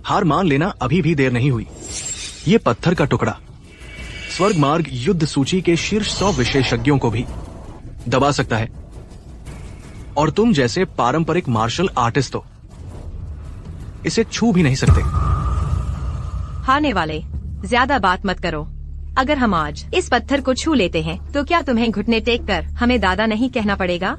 हार मान लेना अभी भी देर नहीं हुई। ये पत्थर का टुकड़ा स्वर्ग मार्ग युद्ध सूची के शीर्ष 100 विशेषज्ञों को भी दबा सकता है, और तुम जैसे पारंपरिक मार्शल आर्टिस्ट तो इसे छू भी नहीं सकते। हारने वाले, ज्यादा बात मत करो। अगर हम आज इस पत्थर को छू लेते हैं तो क्या तुम्हें घुटने टेक कर हमें दादा नहीं कहना पड़ेगा?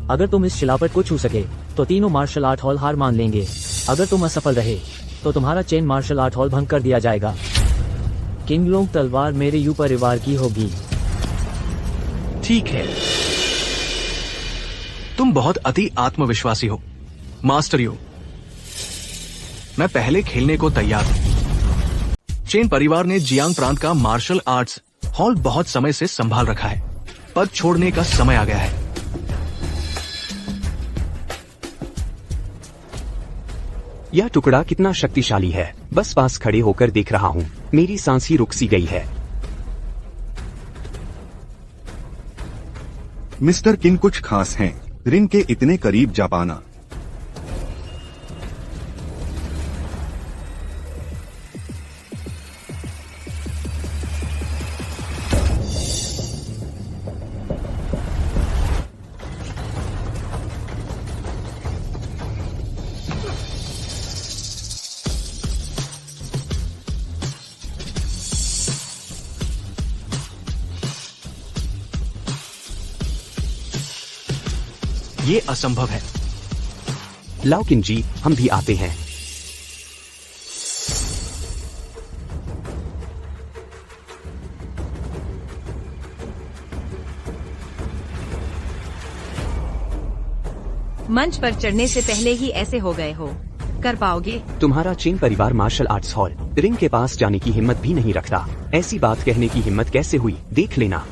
अगर तुम इस शिलापट को छू सके तो तीनों मार्शल आर्ट हॉल हार मान लेंगे। अगर तुम असफल रहे तो तुम्हारा चेन मार्शल आर्ट हॉल भंग कर दिया जाएगा। किंगलोंग तलवार मेरे यू परिवार की होगी। ठीक है। तुम बहुत अति आत्मविश्वासी हो मास्टर यू। मैं पहले खेलने को तैयार हूं। चेन परिवार ने जियांग प्रांत का मार्शल आर्ट्स हॉल बहुत समय से संभाल रखा है। पद छोड़ने का समय आ गया है। यह टुकड़ा कितना शक्तिशाली है, बस पास खड़े होकर देख रहा हूँ। मेरी सांस ही रुक सी गई है। मिस्टर किन कुछ खास हैं, रिंग के इतने करीब जा पाना। ये असंभव है। लाओ किन जी, हम भी आते हैं। मंच पर चढ़ने से पहले ही ऐसे हो गए हो, कर पाओगे? तुम्हारा चेन परिवार मार्शल आर्ट्स हॉल रिंग के पास जाने की हिम्मत भी नहीं रखता। ऐसी बात कहने की हिम्मत कैसे हुई, देख लेना।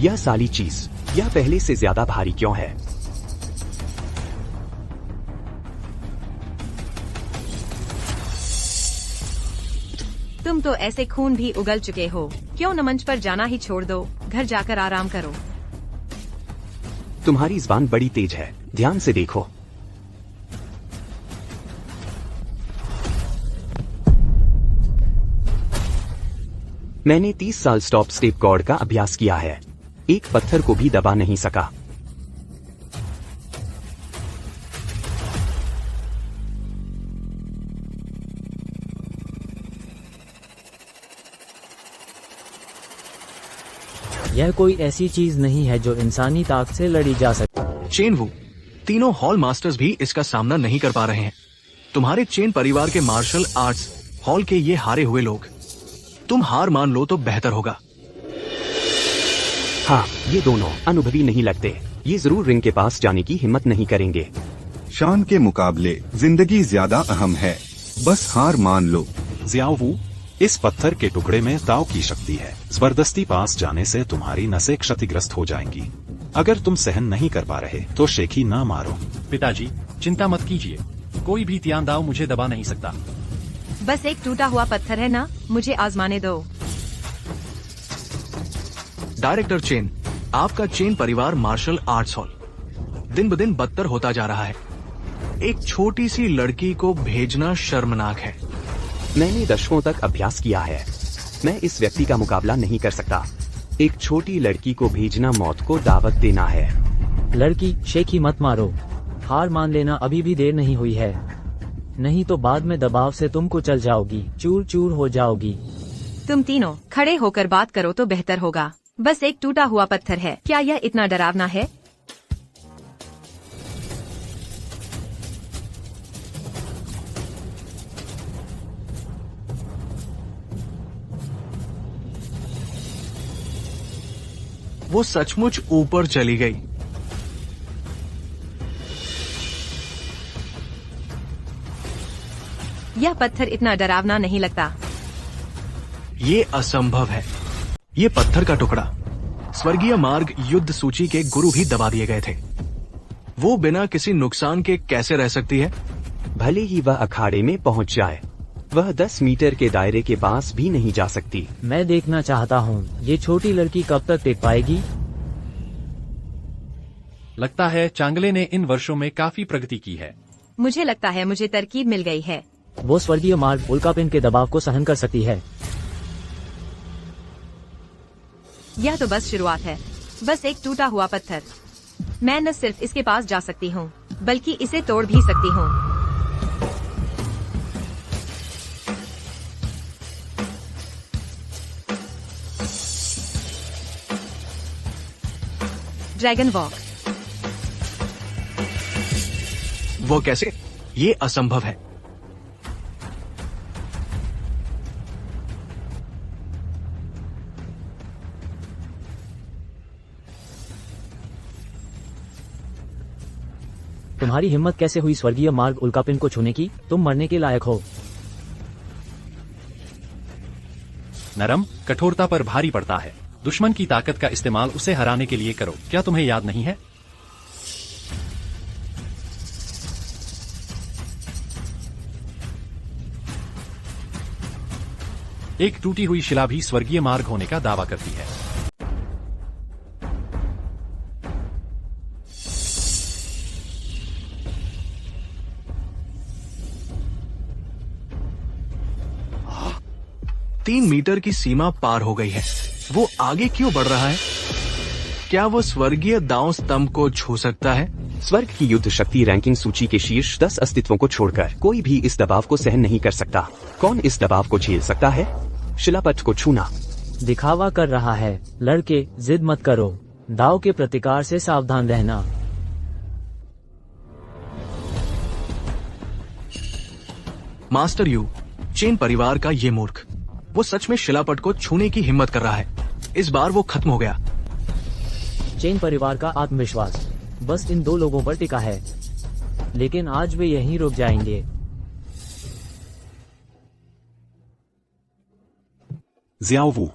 यह साली चीज, यह पहले से ज्यादा भारी क्यों है? तुम तो ऐसे खून भी उगल चुके हो, क्यों न मंच पर जाना ही छोड़ दो, घर जाकर आराम करो। तुम्हारी जुबान बड़ी तेज है, ध्यान से देखो। मैंने 30 साल स्टॉप स्टेप गॉड का अभ्यास किया है, एक पत्थर को भी दबा नहीं सका। यह कोई ऐसी चीज नहीं है जो इंसानी ताकत से लड़ी जा सके। चेन वू, तीनों हॉल मास्टर्स भी इसका सामना नहीं कर पा रहे हैं। तुम्हारे चेन परिवार के मार्शल आर्ट्स हॉल के ये हारे हुए लोग। तुम हार मान लो तो बेहतर होगा। हाँ, ये दोनों अनुभवी नहीं लगते। ये जरूर रिंग के पास जाने की हिम्मत नहीं करेंगे। शान के मुकाबले जिंदगी ज्यादा अहम है, बस हार मान लो। जियाओ वू, इस पत्थर के टुकड़े में ताओ की शक्ति है। जबरदस्ती पास जाने से तुम्हारी नसें क्षतिग्रस्त हो जाएंगी। अगर तुम सहन नहीं कर पा रहे तो शेखी ना मारो। पिताजी, चिंता मत कीजिए, कोई भी तियान दाव मुझे दबा नहीं सकता। बस एक टूटा हुआ पत्थर है ना, मुझे आजमाने दो। डायरेक्टर चेन, आपका चेन परिवार मार्शल आर्ट्स हॉल दिन ब दिन बदतर होता जा रहा है। एक छोटी सी लड़की को भेजना शर्मनाक है। मैंने दशकों तक अभ्यास किया है, मैं इस व्यक्ति का मुकाबला नहीं कर सकता। एक छोटी लड़की को भेजना मौत को दावत देना है। लड़की, शेखी मत मारो, हार मान लेना, अभी भी देर नहीं हुई है, नहीं तो बाद में दबाव से तुम कुचल जाओगी, चूर चूर हो जाओगी। तुम तीनों खड़े होकर बात करो तो बेहतर होगा। बस एक टूटा हुआ पत्थर है, क्या यह इतना डरावना है? वो सचमुच ऊपर चली गई। यह पत्थर इतना डरावना नहीं लगता। ये असंभव है। ये पत्थर का टुकड़ा स्वर्गीय मार्ग युद्ध सूची के गुरु भी दबा दिए गए थे। वो बिना किसी नुकसान के कैसे रह सकती है? भले ही वह अखाड़े में पहुंच जाए, वह 10 मीटर के दायरे के पास भी नहीं जा सकती। मैं देखना चाहता हूँ, ये छोटी लड़की कब तक टिक पाएगी। लगता है चांगले ने इन वर्षों में काफी प्रगति की है। मुझे लगता है मुझे तरकीब मिल गई है। वो स्वर्गीय मार्ग उल्कापिंड के दबाव को सहन कर सकती है। यह तो बस शुरुआत है, बस एक टूटा हुआ पत्थर। मैं न सिर्फ इसके पास जा सकती हूँ, बल्कि इसे तोड़ भी सकती हूँ। Dragon walk. वो कैसे? ये असंभव है। तुम्हारी हिम्मत कैसे हुई स्वर्गीय मार्ग उल्कापिंड को छूने की? तुम मरने के लायक हो। नरम कठोरता पर भारी पड़ता है। दुश्मन की ताकत का इस्तेमाल उसे हराने के लिए करो। क्या तुम्हें याद नहीं है? एक टूटी हुई शिला भी स्वर्गीय मार्ग होने का दावा करती है। तीन मीटर की सीमा पार हो गई है। वो आगे क्यों बढ़ रहा है? क्या वो स्वर्गीय दांव स्तंभ को छू सकता है? स्वर्ग की युद्ध शक्ति रैंकिंग सूची के शीर्ष 10 अस्तित्वों को छोड़कर कोई भी इस दबाव को सहन नहीं कर सकता। कौन इस दबाव को झेल सकता है? शिलापथ को छूना। दिखावा कर रहा है। लड़के, जिद मत करो। दाव के प्रतिकार से सावधान रहना। मास्टर यू, चेन परिवार का ये मूर्ख, वो सच में शिलापट को छूने की हिम्मत कर रहा है। इस बार वो खत्म हो गया। चेन परिवार का आत्मविश्वास बस इन दो लोगों पर टिका है, लेकिन आज वे यहीं रुक जाएंगे। जियाओवू,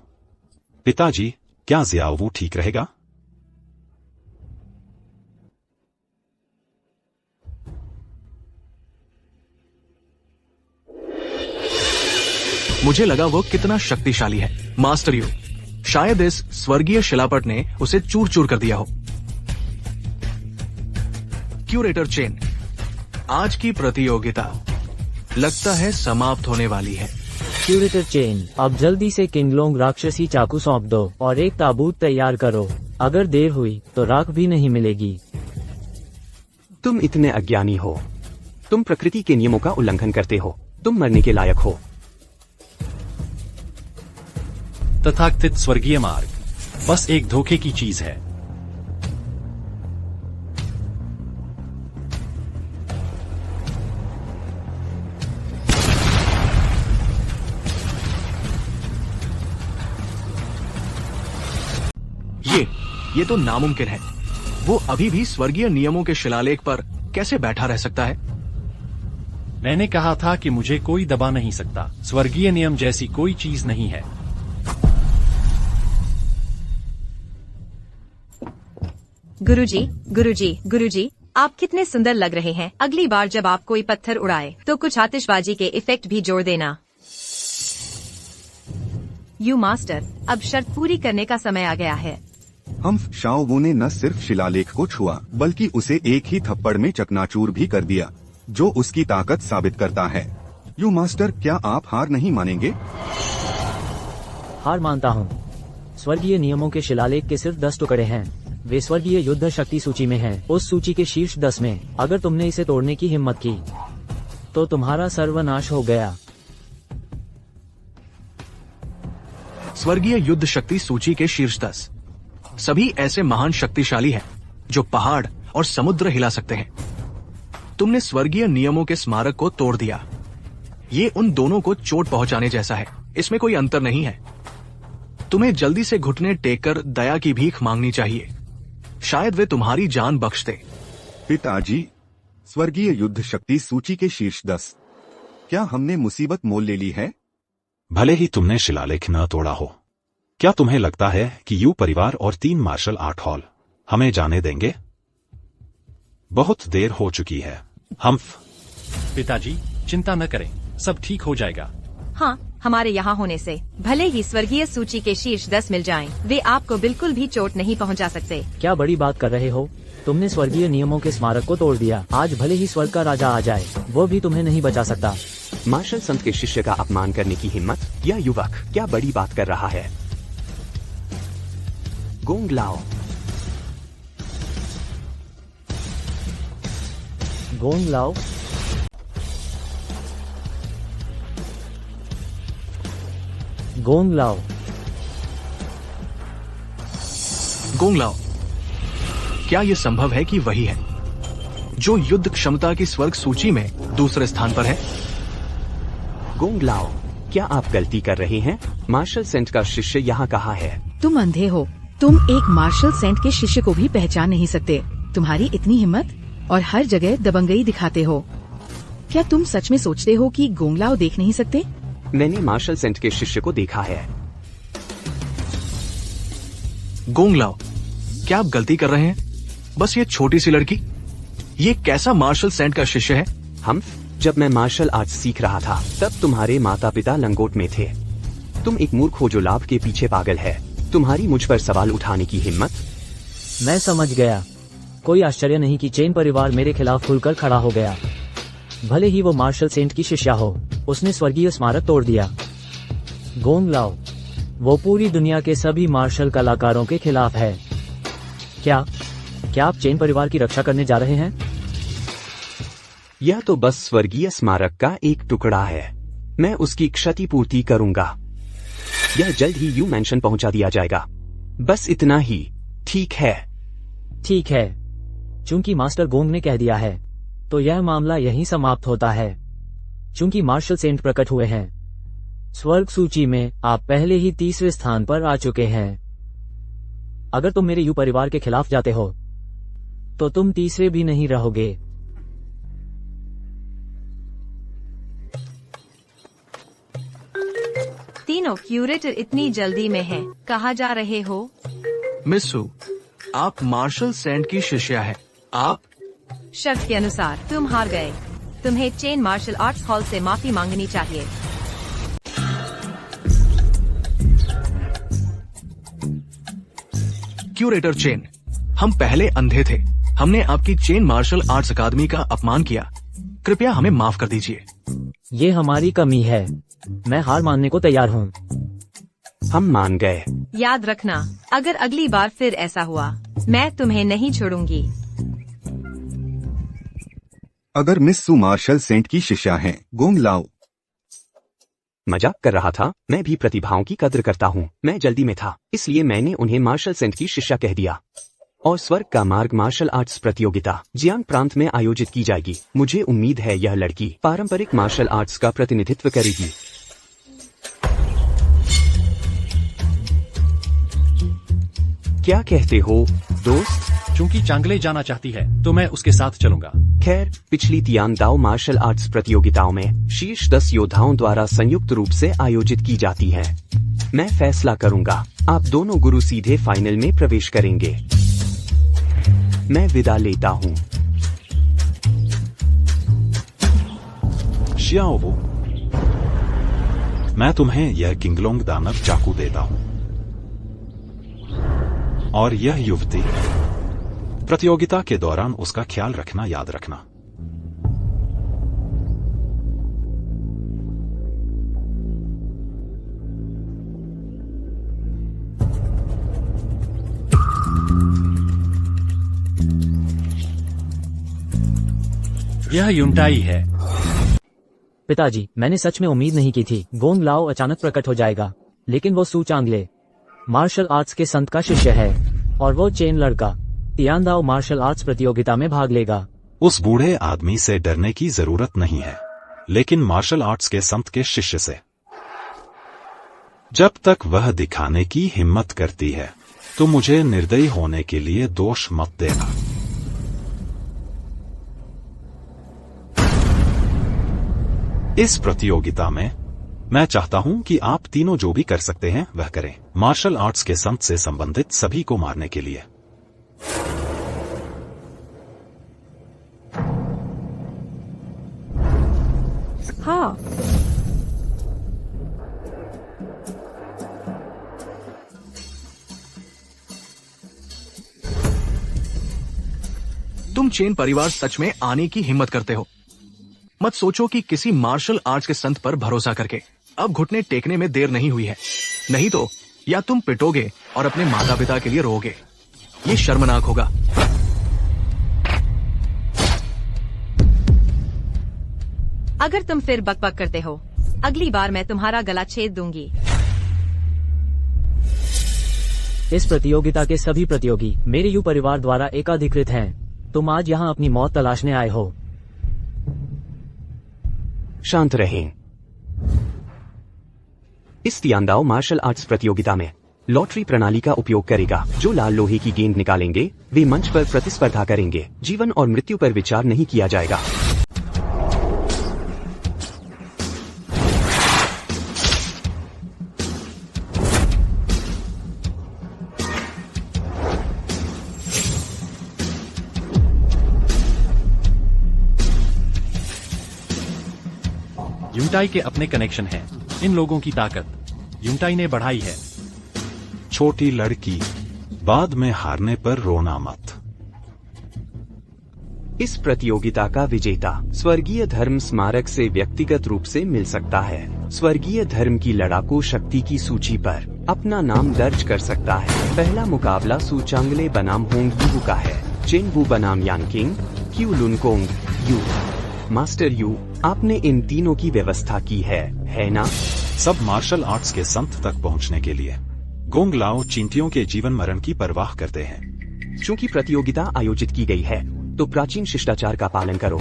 पिताजी, क्या जियाओवू ठीक रहेगा? मुझे लगा वो कितना शक्तिशाली है। मास्टर यू, शायद इस स्वर्गीय शिलापट ने उसे चूर चूर कर दिया हो। क्यूरेटर चेन, आज की प्रतियोगिता लगता है समाप्त होने वाली है। क्यूरेटर चेन, अब जल्दी से किंगलोंग राक्षसी चाकू सौंप दो और एक ताबूत तैयार करो। अगर देर हुई तो राख भी नहीं मिलेगी। तुम इतने अज्ञानी हो। तुम प्रकृति के नियमों का उल्लंघन करते हो। तुम मरने के लायक हो। तथाकथित स्वर्गीय मार्ग बस एक धोखे की चीज है। ये तो नामुमकिन है। वो अभी भी स्वर्गीय नियमों के शिलालेख पर कैसे बैठा रह सकता है? मैंने कहा था कि मुझे कोई दबा नहीं सकता। स्वर्गीय नियम जैसी कोई चीज नहीं है। गुरुजी, गुरुजी, गुरुजी, आप कितने सुंदर लग रहे हैं। अगली बार जब आप कोई पत्थर उड़ाए तो कुछ आतिशबाजी के इफेक्ट भी जोड़ देना। यू मास्टर, अब शर्त पूरी करने का समय आ गया है। हम शाओवू ने न सिर्फ शिलालेख को छुआ बल्कि उसे एक ही थप्पड़ में चकनाचूर भी कर दिया, जो उसकी ताकत साबित करता है। यू मास्टर, क्या आप हार नहीं मानेंगे? हार मानता हूँ। स्वर्गीय नियमों के शिलालेख के सिर्फ 10 टुकड़े हैं। वे स्वर्गीय युद्ध शक्ति सूची में हैं, उस सूची के शीर्ष 10 में। अगर तुमने इसे तोड़ने की हिम्मत की तो तुम्हारा सर्वनाश हो गया। स्वर्गीय युद्ध शक्ति सूची के शीर्ष 10 सभी ऐसे महान शक्तिशाली हैं जो पहाड़ और समुद्र हिला सकते हैं। तुमने स्वर्गीय नियमों के स्मारक को तोड़ दिया। ये उन दोनों को चोट पहुंचाने जैसा है। इसमें कोई अंतर नहीं है। तुम्हें जल्दी से घुटने टेककर दया की भीख मांगनी चाहिए। शायद वे तुम्हारी जान बख्श दे। पिताजी, स्वर्गीय युद्ध शक्ति सूची के शीर्ष 10, क्या हमने मुसीबत मोल ले ली है? भले ही तुमने शिलालेख न तोड़ा हो, क्या तुम्हें लगता है कि यू परिवार और 3 मार्शल आर्ट हॉल हमें जाने देंगे? बहुत देर हो चुकी है। हम पिताजी, चिंता न करें, सब ठीक हो जाएगा। हाँ, हमारे यहाँ होने से भले ही स्वर्गीय सूची के शीर्ष 10 मिल जाएं, वे आपको बिल्कुल भी चोट नहीं पहुँचा सकते। क्या बड़ी बात कर रहे हो? तुमने स्वर्गीय नियमों के स्मारक को तोड़ दिया। आज भले ही स्वर्ग का राजा आ जाए, वो भी तुम्हें नहीं बचा सकता। मार्शल संत के शिष्य का अपमान करने की हिम्मत? यह युवक क्या बड़ी बात कर रहा है? गोंग लाओ। गोंग लाओ। गोंग लाओ। गोंग लाओ। क्या ये संभव है कि वही है जो युद्ध क्षमता की स्वर्ग सूची में दूसरे स्थान पर है? गोंग लाओ, क्या आप गलती कर रहे हैं? मार्शल सेंट का शिष्य यहाँ कहाँ है? तुम अंधे हो। तुम एक मार्शल सेंट के शिष्य को भी पहचान नहीं सकते। तुम्हारी इतनी हिम्मत और हर जगह दबंगई दिखाते हो। क्या तुम सच में सोचते हो कि गोंगलाओ देख नहीं सकते? मैंने मार्शल सेंट के शिष्य को देखा है। गोंगलाओ, क्या आप गलती कर रहे हैं? बस ये छोटी सी लड़की, ये कैसा मार्शल सेंट का शिष्य है? जब मैं मार्शल आर्ट सीख रहा था तब तुम्हारे माता पिता लंगोट में थे। तुम एक मूर्ख हो जो लाभ के पीछे पागल है। तुम्हारी मुझ पर सवाल उठाने की हिम्मत। मैं समझ गया। कोई आश्चर्य नहीं कि चेन परिवार मेरे खिलाफ खुलकर खड़ा हो गया। भले ही वो मार्शल सेंट की शिष्या हो, उसने स्वर्गीय स्मारक तोड़ दिया। गोंग लाओ, वो पूरी दुनिया के सभी मार्शल कलाकारों के खिलाफ है। क्या आप चेन परिवार की रक्षा करने जा रहे हैं? यह तो बस स्वर्गीय स्मारक का एक टुकड़ा है। मैं उसकी क्षतिपूर्ति करूंगा। यह जल्द ही यू मैंशन पहुंचा दिया जाएगा। बस इतना ही, ठीक है? ठीक है। चूंकि मास्टर गोंग ने कह दिया है, तो यह मामला यहीं समाप्त होता है। चूंकि मार्शल सेंट प्रकट हुए हैं, स्वर्ग सूची में आप पहले ही 30वें स्थान पर आ चुके हैं। अगर तुम मेरे यू परिवार के खिलाफ जाते हो, तो तुम तीसरे भी नहीं रहोगे। तीनों क्यूरेटर इतनी जल्दी में हैं। कहाँ जा रहे हो? मिस सू, आप मार्शल सेंट की शिष्या है। आप शर्त के अनुसार तुम हार गए। तुम्हें चेन मार्शल आर्ट्स हॉल से माफी मांगनी चाहिए। क्यूरेटर चेन, हम पहले अंधे थे। हमने आपकी चेन मार्शल आर्ट्स अकादमी का अपमान किया। कृपया हमें माफ कर दीजिए। ये हमारी कमी है। मैं हार मानने को तैयार हूँ। हम मान गए। याद रखना, अगर अगली बार फिर ऐसा हुआ, मैं तुम्हें नहीं छोड़ूंगी। अगर मिस सू मार्शल सेंट की शिष्या हैं, गोंग लाओ। मजाक कर रहा था। मैं भी प्रतिभाओं की कद्र करता हूँ। मैं जल्दी में था, इसलिए मैंने उन्हें मार्शल सेंट की शिष्या कह दिया। और स्वर्ग का मार्ग मार्शल आर्ट्स प्रतियोगिता जियांग प्रांत में आयोजित की जाएगी। मुझे उम्मीद है यह लड़की पारंपरिक मार्शल आर्ट्स का प्रतिनिधित्व करेगी। क्या कहते हो दोस्त? चूंकि चांगले जाना चाहती है, तो मैं उसके साथ चलूंगा। खैर, पिछली तियानदाओ मार्शल आर्ट्स प्रतियोगिताओं में शीर्ष 10 योद्धाओं द्वारा संयुक्त रूप से आयोजित की जाती है। मैं फैसला करूंगा। आप दोनों गुरु सीधे फाइनल में प्रवेश करेंगे। मैं विदा लेता हूँ। शियाओवू, मैं तुम्हें यह किंगलोंग दानव चाकू देता हूँ, और यह युवती, प्रतियोगिता के दौरान उसका ख्याल रखना याद रखना। यह युंटाई है। पिताजी, मैंने सच में उम्मीद नहीं की थी गोंग लाओ अचानक प्रकट हो जाएगा। लेकिन वो सू चांगले मार्शल आर्ट्स के संत का शिष्य है, और वो चेन लड़का तियानदाओ मार्शल आर्ट्स प्रतियोगिता में भाग लेगा। उस बूढ़े आदमी से डरने की जरूरत नहीं है, लेकिन मार्शल आर्ट्स के संत के शिष्य से। जब तक वह दिखाने की हिम्मत करती है, तो मुझे निर्दयी होने के लिए दोष मत देना। इस प्रतियोगिता में मैं चाहता हूं कि आप तीनों जो भी कर सकते हैं वह करें, मार्शल आर्ट्स के संत से संबंधित सभी को मारने के लिए। हाँ, तुम चेन परिवार सच में आने की हिम्मत करते हो। मत सोचो कि किसी मार्शल आर्ट्स के संत पर भरोसा करके अब घुटने टेकने में देर नहीं हुई है। नहीं तो या तुम पिटोगे और अपने माता पिता के लिए रोओगे। ये शर्मनाक होगा। अगर तुम फिर बकबक करते हो, अगली बार मैं तुम्हारा गला छेद दूंगी। इस प्रतियोगिता के सभी प्रतियोगी मेरे यू परिवार द्वारा एकाधिकृत हैं। तुम आज यहाँ अपनी मौत तलाशने आए हो। शांत रहें। इस तियांदाओ मार्शल आर्ट्स प्रतियोगिता में लॉटरी प्रणाली का उपयोग करेगा। जो लाल लोहे की गेंद निकालेंगे वे मंच पर प्रतिस्पर्धा करेंगे। जीवन और मृत्यु पर विचार नहीं किया जाएगा। यूंटाई के अपने कनेक्शन हैं। इन लोगों की ताकत यूंटाई ने बढ़ाई है। छोटी लड़की, बाद में हारने पर रोना मत। इस प्रतियोगिता का विजेता स्वर्गीय धर्म स्मारक से व्यक्तिगत रूप से मिल सकता है। स्वर्गीय धर्म की लड़ाकू शक्ति की सूची पर अपना नाम दर्ज कर सकता है। पहला मुकाबला सूचांगले बनाम होंग यू का है। चेंगबू बनाम यांकिंग, क्यू लुनकोंग यू। मास्टर यू, आपने इन तीनों की व्यवस्था की है ना? सब मार्शल आर्ट्स के संत तक पहुंचने के लिए गोंग लाओ चींटियों के जीवन मरण की परवाह करते हैं। चूंकि प्रतियोगिता आयोजित की गई है तो प्राचीन शिष्टाचार का पालन करो।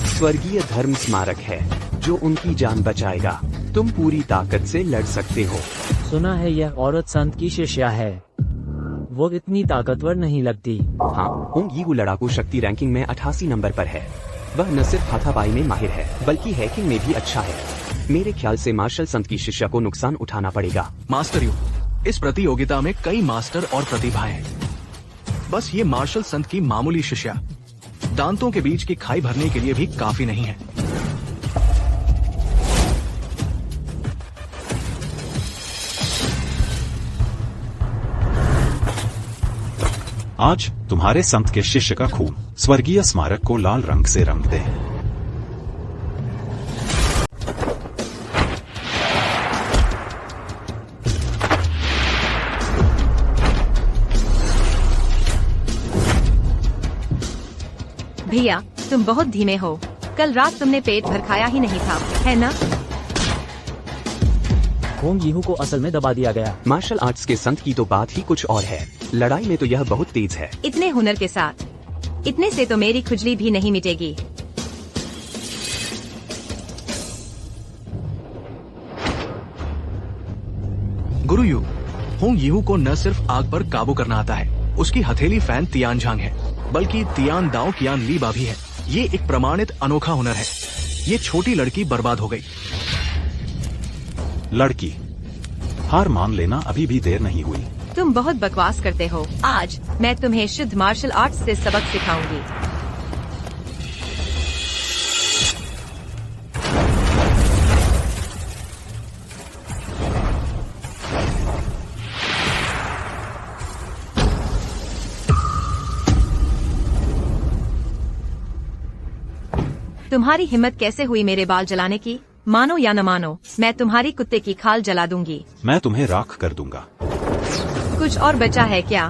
स्वर्गीय धर्म स्मारक है जो उनकी जान बचाएगा। तुम पूरी ताकत से लड़ सकते हो। सुना है यह औरत संत की शिष्या है। वो इतनी ताकतवर नहीं लगती। हाँ, होंग यू लड़ाकू शक्ति रैंकिंग में 88 नंबर पर है। वह न सिर्फ हाथापाई में माहिर है बल्कि हैकिंग में भी अच्छा है। मेरे ख्याल से मार्शल संत की शिष्या को नुकसान उठाना पड़ेगा। मास्टर यू, इस प्रतियोगिता में कई मास्टर और प्रतिभाएं हैं। बस ये मार्शल संत की मामूली शिष्या दांतों के बीच की खाई भरने के लिए भी काफी नहीं है। आज तुम्हारे संत के शिष्य का खून स्वर्गीय स्मारक को लाल रंग से रंग दे। भैया, तुम बहुत धीमे हो। कल रात तुमने पेट भर खाया ही नहीं था, है ना? होंग यू को असल में दबा दिया गया। मार्शल आर्ट्स के संत की तो बात ही कुछ और है। लड़ाई में तो यह बहुत तेज है। इतने हुनर के साथ इतने से तो मेरी खुजली भी नहीं मिटेगी। गुरु यू, होंग यू को न सिर्फ आग पर काबू करना आता है, उसकी हथेली फैन तियान झांग है, बल्कि तियान दाओ कियान लीबा भी है। ये एक प्रमाणित अनोखा हुनर है। ये छोटी लड़की बर्बाद हो गई। लड़की, हार मान लेना अभी भी देर नहीं हुई। तुम बहुत बकवास करते हो। आज मैं तुम्हें शुद्ध मार्शल आर्ट्स से सबक सिखाऊंगी। तुम्हारी हिम्मत कैसे हुई मेरे बाल जलाने की? मानो या न मानो, मैं तुम्हारी कुत्ते की खाल जला दूंगी। मैं तुम्हें राख कर दूंगा। कुछ और बचा है क्या?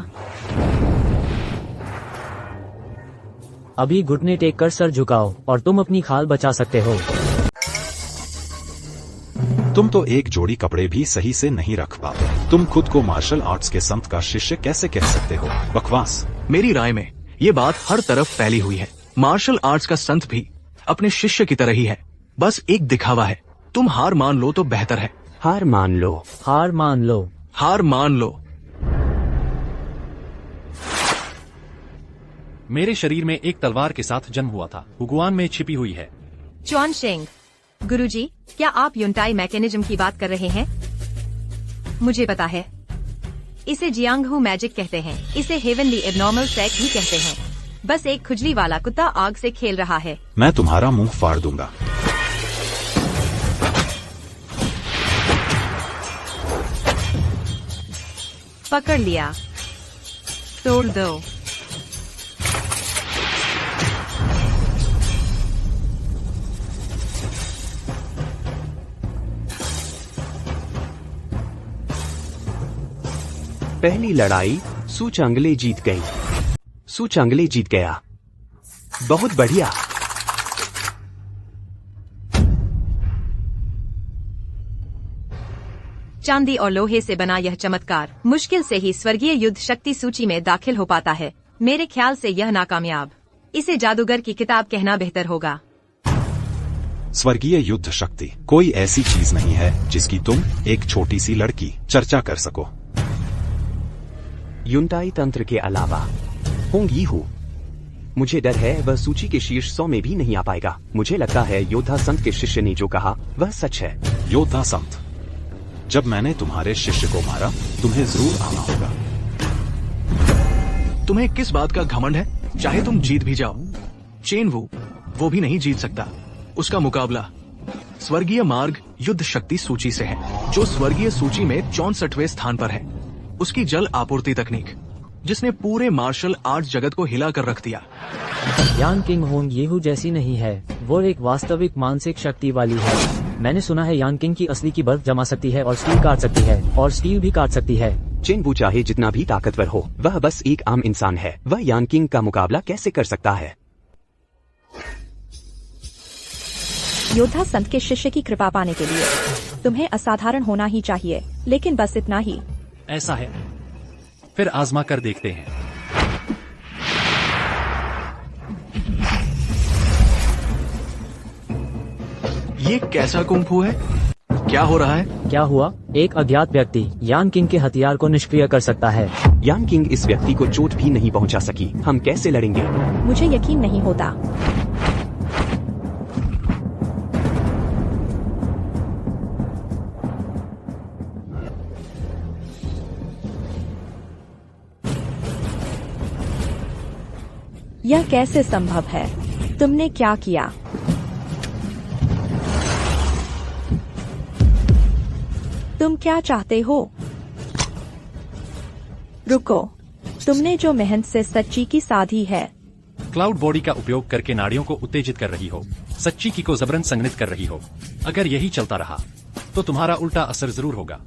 अभी घुटने टेक कर सर झुकाओ और तुम अपनी खाल बचा सकते हो। तुम तो एक जोड़ी कपड़े भी सही से नहीं रख पाते। तुम खुद को मार्शल आर्ट्स के संत का शिष्य कैसे कह सकते हो? बकवास। मेरी राय में ये बात हर तरफ फैली हुई है। मार्शल आर्ट्स का संत भी अपने शिष्य की तरह ही है, बस एक दिखावा है। तुम हार मान लो तो बेहतर है। हार मान लो। हार मान लो। हार मान लो। मेरे शरीर में एक तलवार के साथ जन्म हुआ था। हुगुआन में छिपी हुई है। चुआन शेंग, गुरुजी, क्या आप यूंटाई मैकेनिज्म की बात कर रहे हैं? मुझे पता है। इसे जियांगहू मैजिक कहते हैं। इसे हेवनली एबनॉर्मल सेक भी कहते हैं। बस एक खुजली वाला कुत्ता आग से खेल रहा है। मैं तुम्हारा मुंह फाड़ दूंगा। पकड़ लिया। तोड़ दो। पहली लड़ाई सूचांगले जीत गई। सूचांगले जीत गया। बहुत बढ़िया। चांदी और लोहे से बना यह चमत्कार मुश्किल से ही स्वर्गीय युद्ध शक्ति सूची में दाखिल हो पाता है। मेरे ख्याल से यह नाकामयाब। इसे जादूगर की किताब कहना बेहतर होगा। स्वर्गीय युद्ध शक्ति कोई ऐसी चीज नहीं है जिसकी तुम एक छोटी सी लड़की चर्चा कर सको। युनटाई तंत्र के अलावा होंग यीहू। मुझे डर है वह सूची के शीर्ष 100 में भी नहीं आ पाएगा। मुझे लगता है योद्धा संत के शिष्य ने जो कहा वह सच है। योद्धा संत, जब मैंने तुम्हारे शिष्य को मारा तुम्हें जरूर आना होगा। तुम्हें किस बात का घमंड है? चाहे तुम जीत भी जाओ, चेन वो भी नहीं जीत सकता। उसका मुकाबला स्वर्गीय मार्ग युद्ध शक्ति सूची से है, जो स्वर्गीय सूची में 64वें स्थान पर है। उसकी जल आपूर्ति तकनीक, जिसने पूरे मार्शल आर्ट जगत को हिला कर रख दिया। यान किंग होंग येहू जैसी नहीं है, वो एक वास्तविक मानसिक शक्ति वाली है। मैंने सुना है यान किंग की असली की बर्फ जमा सकती है और स्टील काट सकती है और स्टील भी काट सकती है। चेन वू चाहे जितना भी ताकतवर हो, वह बस एक आम इंसान है। वह यान किंग का मुकाबला कैसे कर सकता है? योद्धा संत के शिष्य की कृपा पाने के लिए तुम्हें असाधारण होना ही चाहिए, लेकिन बस इतना ही। ऐसा है, फिर आजमा कर देखते हैं। ये कैसा कुंफू है? क्या हो रहा है? क्या हुआ? एक अज्ञात व्यक्ति यान किंग के हथियार को निष्क्रिय कर सकता है। यान किंग इस व्यक्ति को चोट भी नहीं पहुंचा सकी। हम कैसे लड़ेंगे? मुझे यकीन नहीं होता। यह कैसे संभव है? तुमने क्या किया? तुम क्या चाहते हो? रुको, तुमने जो मेहनत से सच्ची की साधी है। क्लाउड बॉडी का उपयोग करके नाड़ियों को उत्तेजित कर रही हो, सच्ची की को जबरन संघनित कर रही हो। अगर यही चलता रहा तो तुम्हारा उल्टा असर जरूर होगा।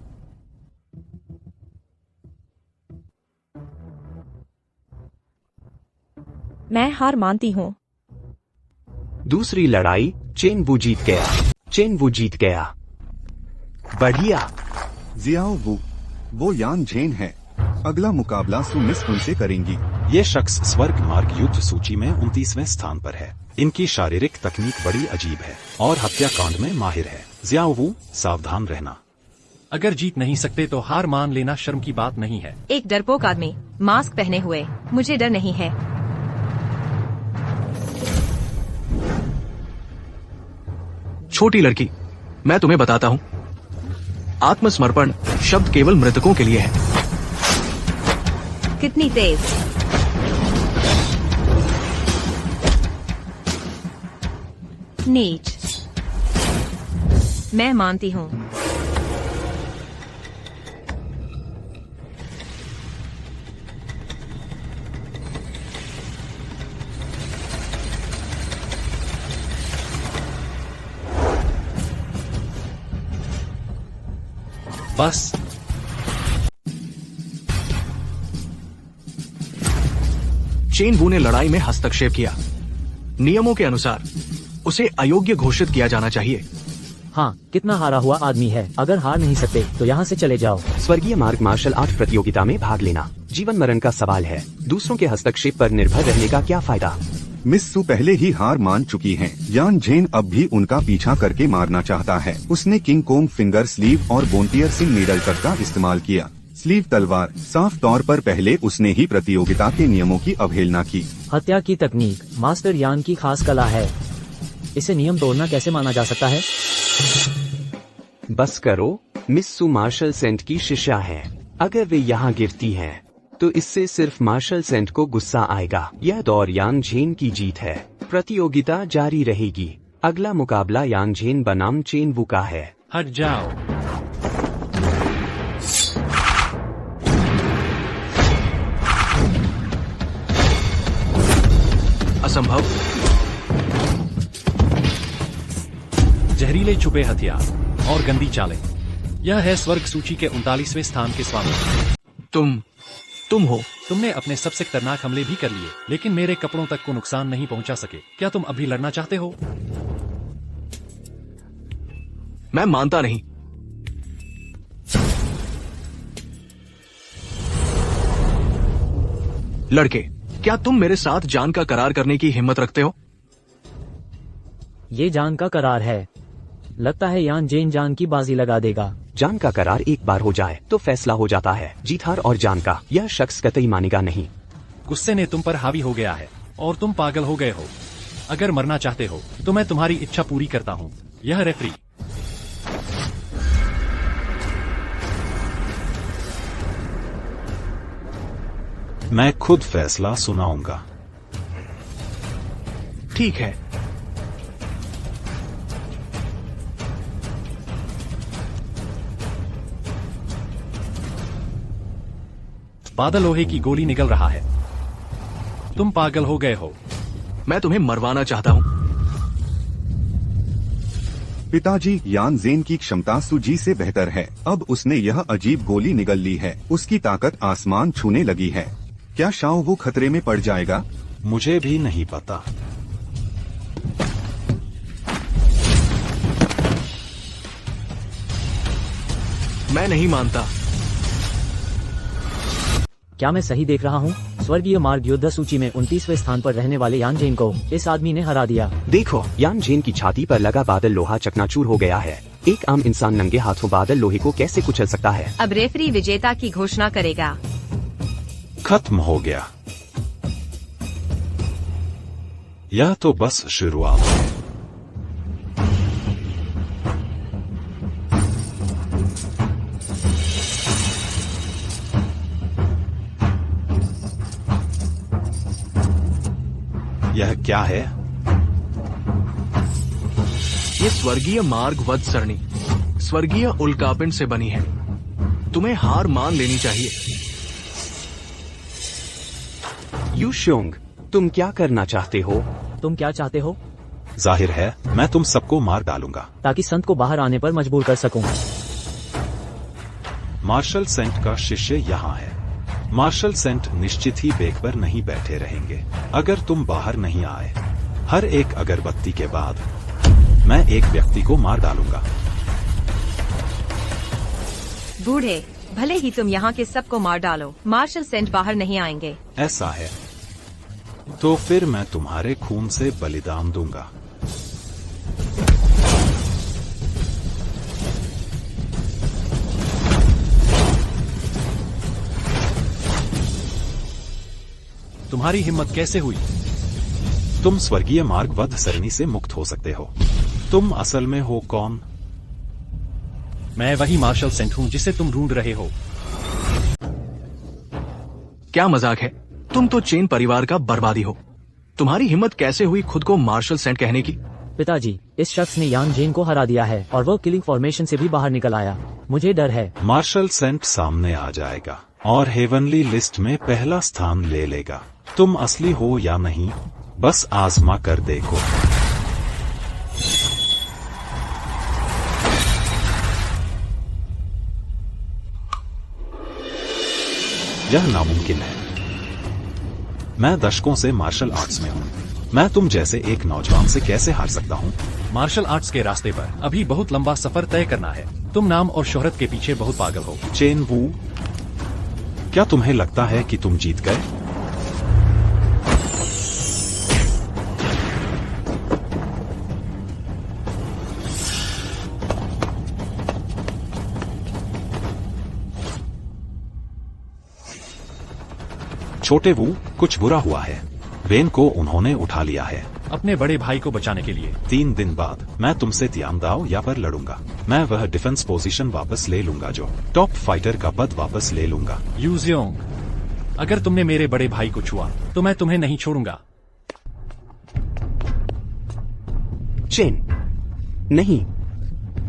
मैं हार मानती हूँ। दूसरी लड़ाई चेन वू जीत गया। चेन वू जीत गया। बढ़िया। जियाओ वू, वो यान झेन है। अगला मुकाबला सुमिस उनसे करेंगी। ये शख्स स्वर्ग मार्ग युद्ध सूची में 29वें स्थान पर है। इनकी शारीरिक तकनीक बड़ी अजीब है और हत्याकांड में माहिर है। जियाओ वू, सावधान रहना। अगर जीत नहीं सकते तो हार मान लेना शर्म की बात नहीं है। एक डरपोक आदमी मास्क पहने हुए, मुझे डर नहीं है। छोटी लड़की, मैं तुम्हें बताता हूँ, आत्मसमर्पण शब्द केवल मृतकों के लिए है। कितनी तेज! नीच। मैं मानती हूँ। बस चेन वू ने लड़ाई में हस्तक्षेप किया। नियमों के अनुसार उसे अयोग्य घोषित किया जाना चाहिए। हाँ, कितना हारा हुआ आदमी है। अगर हार नहीं सकते तो यहाँ से चले जाओ। स्वर्गीय मार्ग मार्शल आर्ट प्रतियोगिता में भाग लेना जीवन मरण का सवाल है। दूसरों के हस्तक्षेप पर निर्भर रहने का क्या फायदा? मिस सू पहले ही हार मान चुकी हैं। यान झेन अब भी उनका पीछा करके मारना चाहता है। उसने किंग कोंग फिंगर स्लीव और बोनटियर सिंह नीडल कट का इस्तेमाल किया। स्लीव तलवार, साफ तौर पर पहले उसने ही प्रतियोगिता के नियमों की अवहेलना की। हत्या की तकनीक मास्टर यान की खास कला है। इसे नियम तोड़ना कैसे माना जा सकता है? बस करो, मिस सू मार्शल सेंट की शिष्या है। अगर वे यहाँ गिरती हैं, तो इससे सिर्फ मार्शल सेंट को गुस्सा आएगा। यह दौर यान झेन की जीत है। प्रतियोगिता जारी रहेगी। अगला मुकाबला यान झेन बनाम चेन वू का है। हट जाओ। असंभव। जहरीले छुपे हथियार और गंदी चालें। यह है स्वर्ग सूची के 39वें स्थान के स्वामी। तुम हो। तुमने अपने सबसे खतरनाक हमले भी कर लिए, लेकिन मेरे कपड़ों तक को नुकसान नहीं पहुंचा सके। क्या तुम अभी लड़ना चाहते हो? मैं मानता नहीं। लड़के, क्या तुम मेरे साथ जान का करार करने की हिम्मत रखते हो? ये जान का करार है। लगता है यान जेन जान की बाजी लगा देगा। जान का करार एक बार हो जाए तो फैसला हो जाता है, जीत हार और जान का। यह शख्स कतई मानेगा नहीं। गुस्से ने तुम पर हावी हो गया है और तुम पागल हो गए हो। अगर मरना चाहते हो तो मैं तुम्हारी इच्छा पूरी करता हूँ। यह रेफरी। मैं खुद फैसला सुनाऊंगा। ठीक है। बादल लोहे की गोली निकल रहा है। तुम पागल हो गए हो। मैं तुम्हें मरवाना चाहता हूँ। पिताजी, यान जेन की क्षमता सुजी से बेहतर है। अब उसने यह अजीब गोली निगल ली है। उसकी ताकत आसमान छूने लगी है। क्या शाओ वो खतरे में पड़ जाएगा? मुझे भी नहीं पता। मैं नहीं मानता। क्या मैं सही देख रहा हूँ? स्वर्गीय मार्ग योद्धा सूची में 29वें स्थान पर रहने वाले यान जेन को इस आदमी ने हरा दिया। देखो, यान जेन की छाती पर लगा बादल लोहा चकनाचूर हो गया है। एक आम इंसान नंगे हाथों बादल लोहे को कैसे कुचल सकता है? अब रेफरी विजेता की घोषणा करेगा। खत्म हो गया। यह तो बस शुरुआत है। यह क्या है? ये स्वर्गीय मार्ग वध सरणी स्वर्गीय उल्कापिंड से बनी है। तुम्हें हार मान लेनी चाहिए। यू शोंग, तुम क्या करना चाहते हो? तुम क्या चाहते हो? जाहिर है मैं तुम सबको मार डालूंगा ताकि संत को बाहर आने पर मजबूर कर सकूं। मार्शल सेंट का शिष्य यहाँ है। मार्शल सेंट निश्चित ही बेग पर नहीं बैठे रहेंगे अगर तुम बाहर नहीं आए। हर एक अगरबत्ती के बाद मैं एक व्यक्ति को मार डालूंगा। बूढ़े, भले ही तुम यहाँ के सबको मार डालो, मार्शल सेंट बाहर नहीं आएंगे। ऐसा है तो फिर मैं तुम्हारे खून से बलिदान दूंगा। तुम्हारी हिम्मत कैसे हुई? तुम स्वर्गीय मार्ग वध सरणी से मुक्त हो सकते हो। तुम असल में हो कौन? मैं वही मार्शल सेंट हूँ जिसे तुम ढूंढ रहे हो। क्या मजाक है? तुम तो चेन परिवार का बर्बादी हो। तुम्हारी हिम्मत कैसे हुई खुद को मार्शल सेंट कहने की? पिताजी, इस शख्स ने यान जेन को हरा दिया है और वो किलिंग फॉर्मेशन से भी बाहर निकल आया। मुझे डर है। मार्शल सेंट सामने आ जाएगा और हेवनली लिस्ट में पहला स्थान ले लेगा। तुम असली हो या नहीं, बस आजमा कर देखो। यह नामुमकिन है। मैं दशकों से मार्शल आर्ट्स में हूँ। मैं तुम जैसे एक नौजवान से कैसे हार सकता हूँ? मार्शल आर्ट्स के रास्ते पर अभी बहुत लंबा सफर तय करना है। तुम नाम और शोहरत के पीछे बहुत पागल हो। चेन वू, क्या तुम्हें लगता है कि तुम जीत गए? छोटे वू, कुछ बुरा हुआ है। वेन को उन्होंने उठा लिया है अपने बड़े भाई को बचाने के लिए। 3 दिन बाद मैं तुमसे तियांदाओ या पर लड़ूंगा। मैं वह डिफेंस पोजीशन वापस ले लूंगा जो टॉप फाइटर का पद वापस ले लूंगा। यूजियोंग, अगर तुमने मेरे बड़े भाई को छुआ तो मैं तुम्हें नहीं छोड़ूंगा। चेन, नहीं।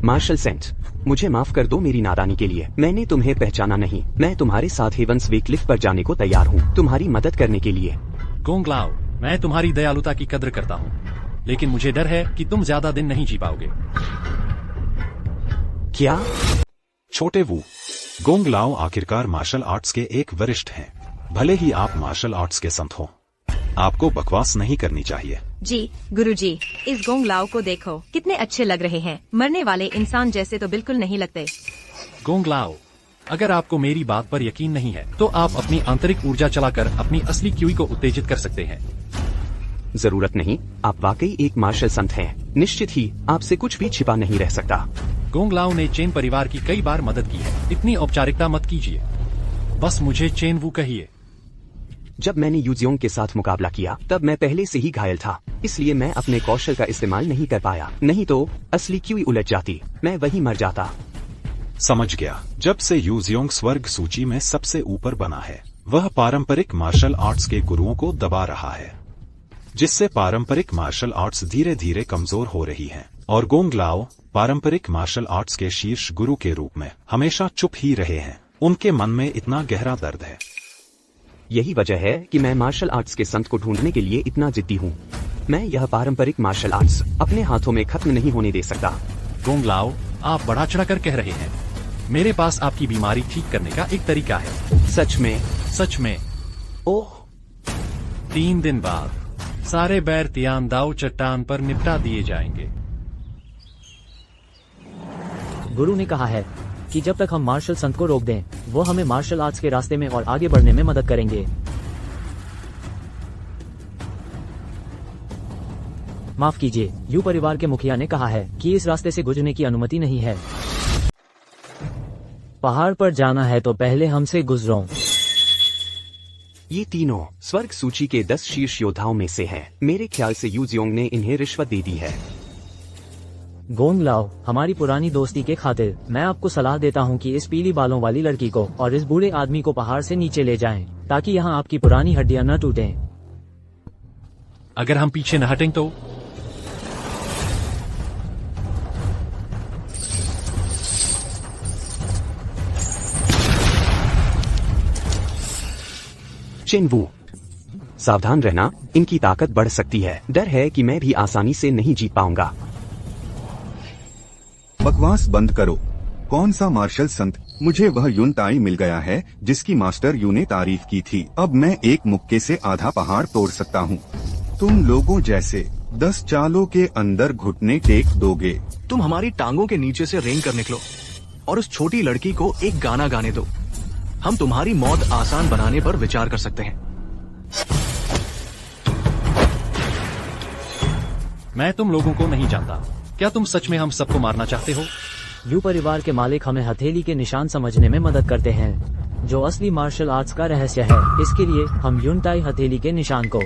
मार्शल सेंट, मुझे माफ कर दो मेरी नादानी के लिए। मैंने तुम्हें पहचाना नहीं। मैं तुम्हारे साथ हेवंस वे क्लिफ पर जाने को तैयार हूँ, तुम्हारी मदद करने के लिए। गोंग लाओ, मैं तुम्हारी दयालुता की कद्र करता हूँ, लेकिन मुझे डर है कि तुम ज्यादा दिन नहीं जी पाओगे। क्या? छोटे वू, गोंग लाओ आखिरकार मार्शल आर्ट्स के एक वरिष्ठ हैं। भले ही आप मार्शल आर्ट्स के संत हो, आपको बकवास नहीं करनी चाहिए। जी गुरुजी, इस गोंग लाओ को देखो, कितने अच्छे लग रहे हैं। मरने वाले इंसान जैसे तो बिल्कुल नहीं लगते। गोंग लाओ, अगर आपको मेरी बात पर यकीन नहीं है तो आप अपनी आंतरिक ऊर्जा चलाकर अपनी असली क्यूई को उत्तेजित कर सकते हैं। जरूरत नहीं, आप वाकई एक मार्शल संत हैं। निश्चित ही आपसे कुछ भी छिपा नहीं रह सकता। गोंग लाओ ने चेन परिवार की कई बार मदद की है, इतनी औपचारिकता मत कीजिए, बस मुझे चेन वू कहिए। जब मैंने यूजियोंग के साथ मुकाबला किया तब मैं पहले से ही घायल था, इसलिए मैं अपने कौशल का इस्तेमाल नहीं कर पाया, नहीं तो असली क्यूई उलझ जाती, मैं वहीं मर जाता। समझ गया। जब से यूजियोंग स्वर्ग सूची में सबसे ऊपर बना है, वह पारंपरिक मार्शल आर्ट्स के गुरुओं को दबा रहा है, जिससे पारंपरिक मार्शल आर्ट्स धीरे धीरे कमजोर हो रही हैं। और गोंग लाओ पारंपरिक मार्शल आर्ट्स के शीर्ष गुरु के रूप में हमेशा चुप ही रहे हैं। उनके मन में इतना गहरा दर्द है। यही वजह है कि मैं मार्शल आर्ट्स के संत को ढूंढने के लिए इतना जिद्दी हूँ। मैं यह पारंपरिक मार्शल आर्ट्स अपने हाथों में खत्म नहीं होने दे सकता। गोंग लाओ, आप बढ़ा चढ़ाकर कह रहे हैं। मेरे पास आपकी बीमारी ठीक करने का एक तरीका है। सच में? सच में। ओह, 3 दिन बाद सारे बैर तियान दाओ चट्टान पर निपटा दिए जाएंगे। गुरु ने कहा है कि जब तक हम मार्शल संत को रोक दें, वो हमें मार्शल आर्ट्स के रास्ते में और आगे बढ़ने में मदद करेंगे। माफ कीजिए, यू परिवार के मुखिया ने कहा है कि इस रास्ते से गुजरने की अनुमति नहीं है। पहाड़ पर जाना है तो पहले हमसे गुजरो। ये तीनों स्वर्ग सूची के 10 शीर्ष योद्धाओं में से हैं। मेरे ख्याल से यूजियोंग ने इन्हें रिश्वत दे दी है। गोंग लाओ, हमारी पुरानी दोस्ती के खातिर मैं आपको सलाह देता हूँ कि इस पीली बालों वाली लड़की को और इस बूढ़े आदमी को पहाड़ से नीचे ले जाएं, ताकि यहाँ आपकी पुरानी हड्डियां न टूटें। अगर हम पीछे न हटें तो? चेनवू, सावधान रहना, इनकी ताकत बढ़ सकती है। डर है कि मैं भी आसानी से नहीं जीत पाऊंगा। बकवास बंद करो। कौन सा मार्शल संत? मुझे वह युन ताई मिल गया है जिसकी मास्टर यू ने तारीफ की थी। अब मैं एक मुक्के से आधा पहाड़ तोड़ सकता हूँ। तुम लोगों जैसे 10 चालों के अंदर घुटने टेक दोगे। तुम हमारी टांगों के नीचे से रेंग कर निकलो और उस छोटी लड़की को एक गाना गाने दो। हम तुम्हारी मौत आसान बनाने पर विचार कर सकते हैं। मैं तुम लोगों को नहीं जानता। क्या तुम सच में हम सबको मारना चाहते हो? यू परिवार के मालिक हमें हथेली के निशान समझने में मदद करते हैं, जो असली मार्शल आर्ट्स का रहस्य है। इसके लिए हम युनताई हथेली के निशान को।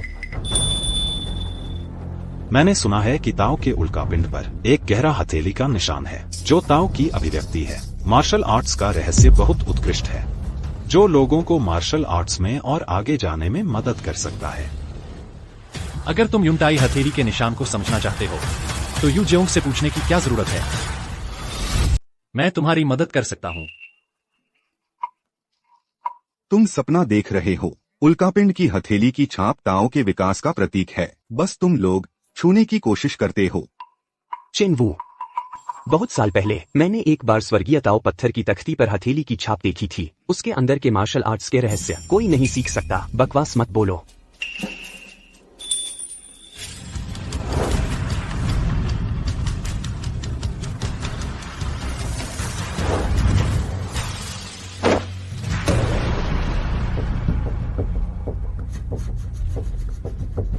मैंने सुना है कि ताओ के उल्कापिंड पर एक गहरा हथेली का निशान है, जो ताओ की अभिव्यक्ति है। मार्शल आर्ट्स का रहस्य बहुत उत्कृष्ट है, जो लोगों को मार्शल आर्ट्स में और आगे जाने में मदद कर सकता है। अगर तुम युनताई हथेली के निशान को समझना चाहते हो तो यू जेओंग से पूछने की क्या जरूरत है? मैं तुम्हारी मदद कर सकता हूँ। तुम सपना देख रहे हो। उल्कापिंड की हथेली की छाप ताओ के विकास का प्रतीक है। बस तुम लोग छूने की कोशिश करते हो। चेनवू, बहुत साल पहले मैंने एक बार स्वर्गीय ताओ पत्थर की तख्ती पर हथेली की छाप देखी थी। उसके अंदर के मार्शल आर्ट्स के रहस्य कोई नहीं सीख सकता। बकवास मत बोलो।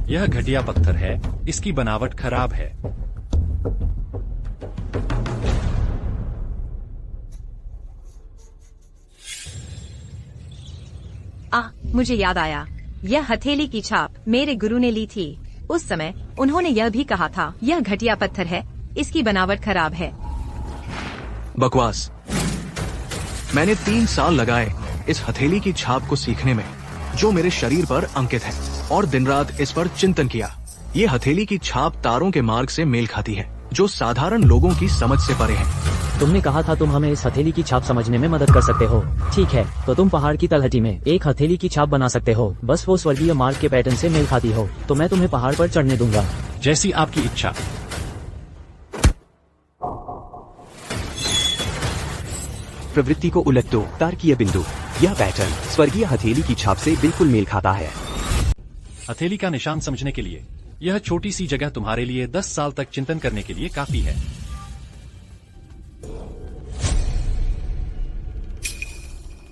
यह घटिया पत्थर है, इसकी बनावट खराब है। मुझे याद आया, यह हथेली की छाप मेरे गुरु ने ली थी। उस समय उन्होंने यह भी कहा था, यह घटिया पत्थर है, इसकी बनावट खराब है। बकवास। मैंने 3 साल लगाए इस हथेली की छाप को सीखने में, जो मेरे शरीर पर अंकित है, और दिन रात इस पर चिंतन किया। ये हथेली की छाप तारों के मार्ग से मेल खाती है, जो साधारण लोगों की समझ से परे है। तुमने कहा था तुम हमें इस हथेली की छाप समझने में मदद कर सकते हो। ठीक है, तो तुम पहाड़ की तलहटी में एक हथेली की छाप बना सकते हो। बस वो स्वर्गीय मार्ग के पैटर्न से मेल खाती हो, तो मैं तुम्हें पहाड़ पर चढ़ने दूंगा। जैसी आपकी इच्छा। प्रवृत्ति को उलट दो। तारकीय बिंदु। यह पैटर्न स्वर्गीय हथेली की छाप से बिल्कुल मेल खाता है। हथेली का निशान समझने के लिए यह छोटी सी जगह तुम्हारे लिए 10 साल तक चिंतन करने के लिए काफी है।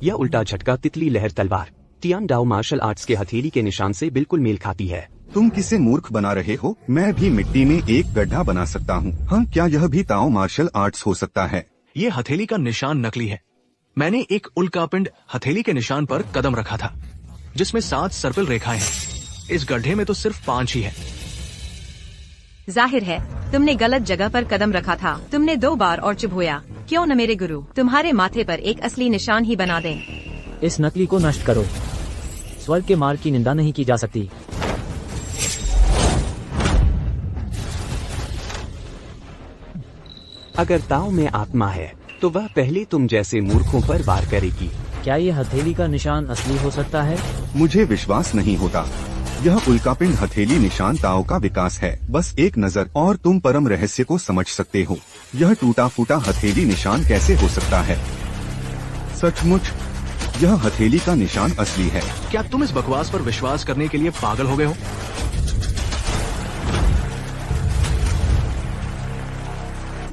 यह उल्टा झटका तितली लहर तलवार टियान डाओ मार्शल आर्ट्स के हथेली के निशान से बिल्कुल मेल खाती है। तुम किसे मूर्ख बना रहे हो? मैं भी मिट्टी में एक गड्ढा बना सकता हूँ। हाँ, क्या यह भी ताओ मार्शल आर्ट्स हो सकता है? ये हथेली का निशान नकली है। मैंने एक उल्कापिंड हथेली के निशान पर कदम रखा था, जिसमें 7 सर्पिल रेखाएं हैं। इस गड्ढे में तो सिर्फ 5 ही है। जाहिर है तुमने गलत जगह पर कदम रखा था। तुमने 2 बार और चुभोया। क्यों न मेरे गुरु तुम्हारे माथे पर एक असली निशान ही बना दें। इस नकली को नष्ट करो। स्वर्ग के मार्ग की निंदा नहीं की जा सकती। अगर ताओ में आत्मा है तो वह पहले तुम जैसे मूर्खों पर वार करेगी। क्या ये हथेली का निशान असली हो सकता है? मुझे विश्वास नहीं होता। यह उल्कापिंड हथेली निशान ताओ का विकास है। बस एक नजर और तुम परम रहस्य को समझ सकते हो। यह टूटा फूटा हथेली निशान कैसे हो सकता है? सचमुच यह हथेली का निशान असली है। क्या तुम इस बकवास पर विश्वास करने के लिए पागल हो गए हो?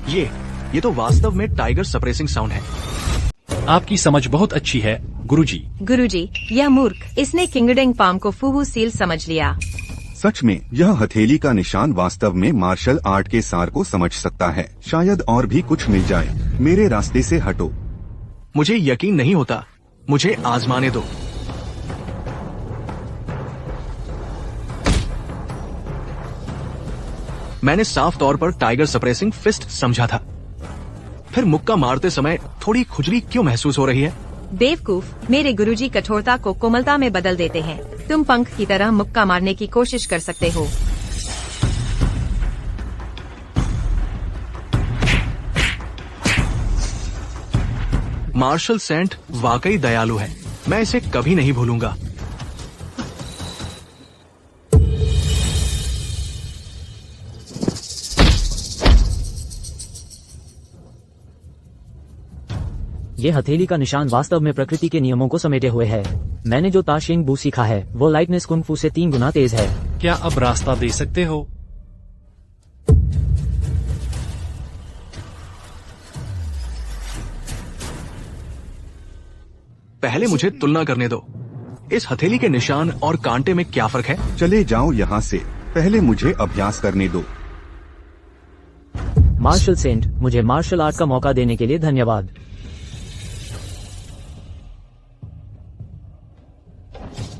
ये तो वास्तव में टाइगर सप्रेसिंग साउंड है। आपकी समझ बहुत अच्छी है गुरुजी। गुरुजी, यह मूर्ख, इसने किंगडिंग पाम को फूहू सील समझ लिया। सच में यह हथेली का निशान वास्तव में मार्शल आर्ट के सार को समझ सकता है। शायद और भी कुछ मिल जाए। मेरे रास्ते से हटो। मुझे यकीन नहीं होता। मुझे आजमाने दो। मैंने साफ तौर पर टाइगर सप्रेसिंग फिस्ट समझा था। फिर मुक्का मारते समय थोड़ी खुजली क्यों महसूस हो रही है? बेवकूफ, मेरे गुरुजी कठोरता को कोमलता में बदल देते हैं। तुम पंख की तरह मुक्का मारने की कोशिश कर सकते हो। मार्शल सेंट वाकई दयालु है। मैं इसे कभी नहीं भूलूंगा। ये हथेली का निशान वास्तव में प्रकृति के नियमों को समेटे हुए है। मैंने जो ताशिंग बू सीखा है वो लाइटनेस कुंग फू से 3 गुना तेज है। क्या अब रास्ता दे सकते हो? पहले मुझे तुलना करने दो। इस हथेली के निशान और कांटे में क्या फर्क है? चले जाओ यहाँ से। पहले मुझे अभ्यास करने दो। मार्शल सेंट, मुझे मार्शल आर्ट का मौका देने के लिए धन्यवाद।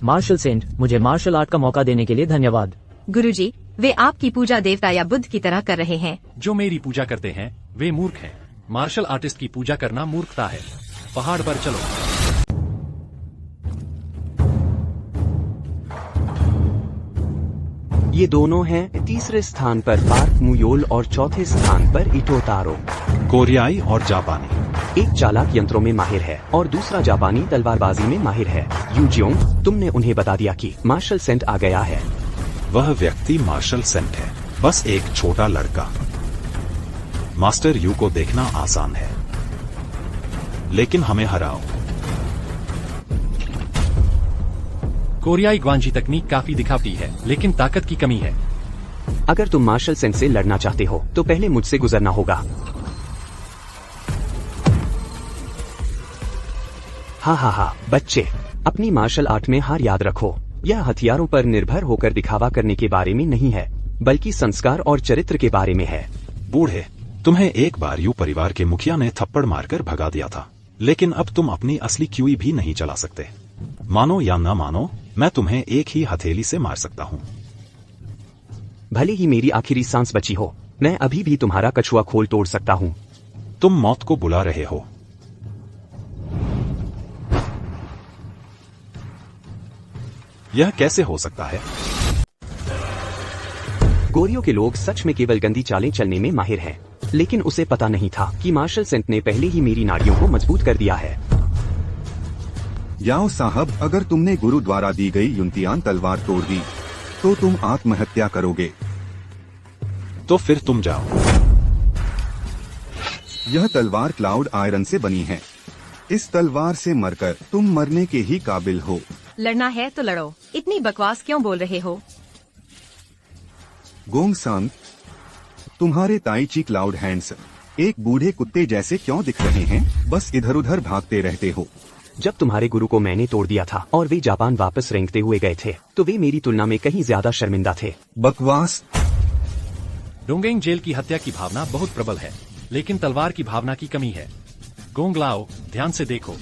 मार्शल सेंट, मुझे मार्शल आर्ट का मौका देने के लिए धन्यवाद। गुरुजी, वे आपकी पूजा देवता या बुद्ध की तरह कर रहे हैं। जो मेरी पूजा करते हैं वे मूर्ख हैं। मार्शल आर्टिस्ट की पूजा करना मूर्खता है। पहाड़ पर चलो। ये दोनों हैं तीसरे स्थान पर पार्क मुयोल और चौथे स्थान पर इटोतारो। कोरियाई और जापानी। एक चालाक यंत्रों में माहिर है और दूसरा जापानी तलवारबाजी में माहिर है। यूजियोंग, तुमने उन्हें बता दिया कि मार्शल सेंट आ गया है। वह व्यक्ति मार्शल सेंट है, बस एक छोटा लड़का। मास्टर यू को देखना आसान है, लेकिन हमें हराओ। कोरियाई ग्वांजी तकनीक काफी दिखावटी है, लेकिन ताकत की कमी है। अगर तुम मार्शल सेंट से लड़ना चाहते हो तो पहले मुझसे गुजरना होगा। हा, बच्चे, अपनी मार्शल आर्ट में हार याद रखो। यह हथियारों पर निर्भर होकर दिखावा करने के बारे में नहीं है, बल्कि संस्कार और चरित्र के बारे में है। बूढ़े, तुम्हें एक बार यू परिवार के मुखिया ने थप्पड़ मारकर भगा दिया था, लेकिन अब तुम अपनी असली क्यूई भी नहीं चला सकते। मानो या न मानो, मैं तुम्हें एक ही हथेली से मार सकता हूँ। भले ही मेरी आखिरी सांस बची हो, मैं अभी भी तुम्हारा कछुआ खोल तोड़ सकता हूँ। तुम मौत को बुला रहे हो। यह कैसे हो सकता है? गोरियों के लोग सच में केवल गंदी चालें चलने में माहिर हैं, लेकिन उसे पता नहीं था कि मार्शल सेंट ने पहले ही मेरी नाड़ियों को मजबूत कर दिया है। याओ साहब, अगर तुमने गुरु द्वारा दी गई युनतियान तलवार तोड़ दी तो तुम आत्महत्या करोगे। तो फिर तुम जाओ। यह तलवार क्लाउड आयरन से बनी है। इस तलवार से मरकर तुम मरने के ही काबिल हो। लड़ना है तो लड़ो। इतनी बकवास क्यों बोल रहे हो? गोंग सांग, तुम्हारे ताई ची क्लाउड हैंड्स एक बूढ़े कुत्ते जैसे क्यों दिख रहे हैं? बस इधर उधर भागते रहते हो। जब तुम्हारे गुरु को मैंने तोड़ दिया था और वे जापान वापस रेंगते हुए गए थे तो वे मेरी तुलना में कहीं ज्यादा शर्मिंदा थे। बकवास। डोंगेंग जेल की हत्या की भावना बहुत प्रबल है, लेकिन तलवार की भावना की कमी है। गोंग लाओ, ध्यान से देखो।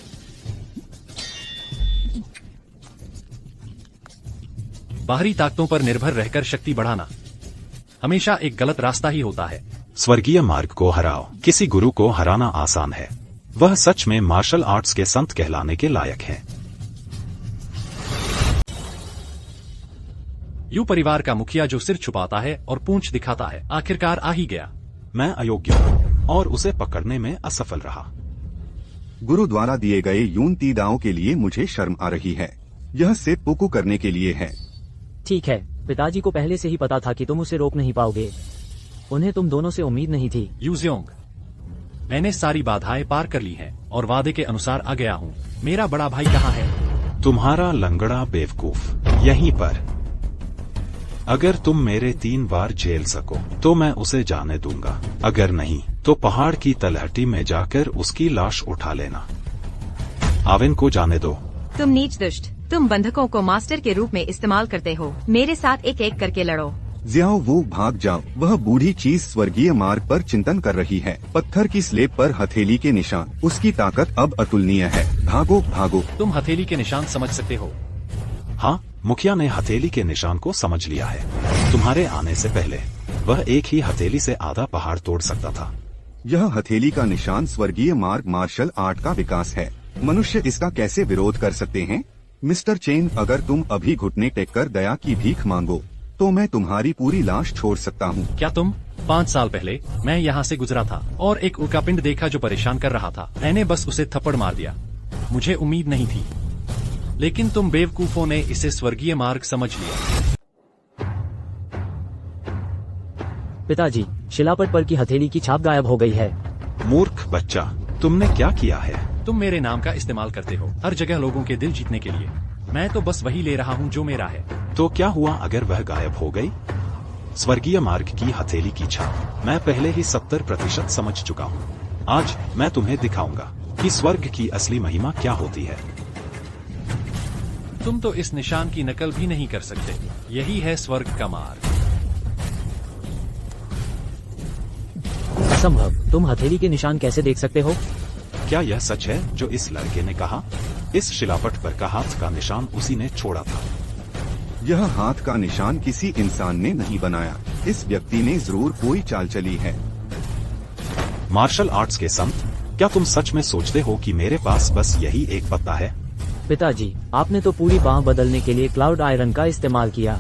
बाहरी ताकतों पर निर्भर रहकर शक्ति बढ़ाना हमेशा एक गलत रास्ता ही होता है। स्वर्गीय मार्ग को हराओ। किसी गुरु को हराना आसान है, वह सच में मार्शल आर्ट्स के संत कहलाने के लायक है। यू परिवार का मुखिया जो सिर छुपाता है और पूंछ दिखाता है, आखिरकार आ ही गया। मैं अयोग्य हूँ और उसे पकड़ने में असफल रहा। गुरु द्वारा दिए गए यून तीदाओं के लिए मुझे शर्म आ रही है। यह सेप्पुकु करने के लिए है। ठीक है, पिताजी को पहले से ही पता था कि तुम उसे रोक नहीं पाओगे। उन्हें तुम दोनों से उम्मीद नहीं थी। यूजियोंग, मैंने सारी बाधाएं पार कर ली हैं और वादे के अनुसार आ गया हूँ। मेरा बड़ा भाई कहाँ है? तुम्हारा लंगड़ा बेवकूफ यहीं पर। अगर तुम मेरे 3 बार झेल सको तो मैं उसे जाने दूंगा, अगर नहीं तो पहाड़ की तलहटी में जाकर उसकी लाश उठा लेना। आविन को जाने दो। तुम नीच दुष्ट, तुम बंधकों को मास्टर के रूप में इस्तेमाल करते हो। मेरे साथ एक एक करके लड़ो। जियाओ वो भाग जाओ। वह बूढ़ी चीज स्वर्गीय मार्ग पर चिंतन कर रही है। पत्थर की स्लेब पर हथेली के निशान। उसकी ताकत अब अतुलनीय है। भागो भागो। तुम हथेली के निशान समझ सकते हो? हाँ, मुखिया ने हथेली के निशान को समझ लिया है। तुम्हारे आने से पहले वह एक ही हथेली से आधा पहाड़ तोड़ सकता था। यह हथेली का निशान स्वर्गीय मार्ग मार्शल आर्ट का विकास है। मनुष्य इसका कैसे विरोध कर सकते हैं? मिस्टर चेन, अगर तुम अभी घुटने टेक कर दया की भीख मांगो तो मैं तुम्हारी पूरी लाश छोड़ सकता हूँ। क्या तुम? 5 साल पहले मैं यहाँ से गुजरा था और एक उल्कापिंड देखा जो परेशान कर रहा था। मैंने बस उसे थप्पड़ मार दिया। मुझे उम्मीद नहीं थी, लेकिन तुम बेवकूफों ने इसे स्वर्गीय मार्ग समझ लिया। पिताजी, शिलापट पर की हथेली की छाप गायब हो गई है। मूर्ख बच्चा, तुमने क्या किया है? तुम मेरे नाम का इस्तेमाल करते हो हर जगह लोगों के दिल जीतने के लिए। मैं तो बस वही ले रहा हूँ जो मेरा है। तो क्या हुआ अगर वह गायब हो गई? स्वर्गीय मार्ग की हथेली की छाप मैं पहले ही 70% समझ चुका हूँ। आज मैं तुम्हें दिखाऊंगा कि स्वर्ग की असली महिमा क्या होती है। तुम तो इस निशान की नकल भी नहीं कर सकते। यही है स्वर्ग का मार्ग। असंभव। तुम हथेली के निशान कैसे देख सकते हो? क्या यह सच है जो इस लड़के ने कहा? इस शिलापट पर का हाथ का निशान उसी ने छोड़ा था। यह हाथ का निशान किसी इंसान ने नहीं बनाया। इस व्यक्ति ने जरूर कोई चाल चली है। मार्शल आर्ट्स के संत, क्या तुम सच में सोचते हो कि मेरे पास बस यही एक पत्ता है? पिताजी, आपने तो पूरी बांह बदलने के लिए क्लाउड आयरन का इस्तेमाल किया।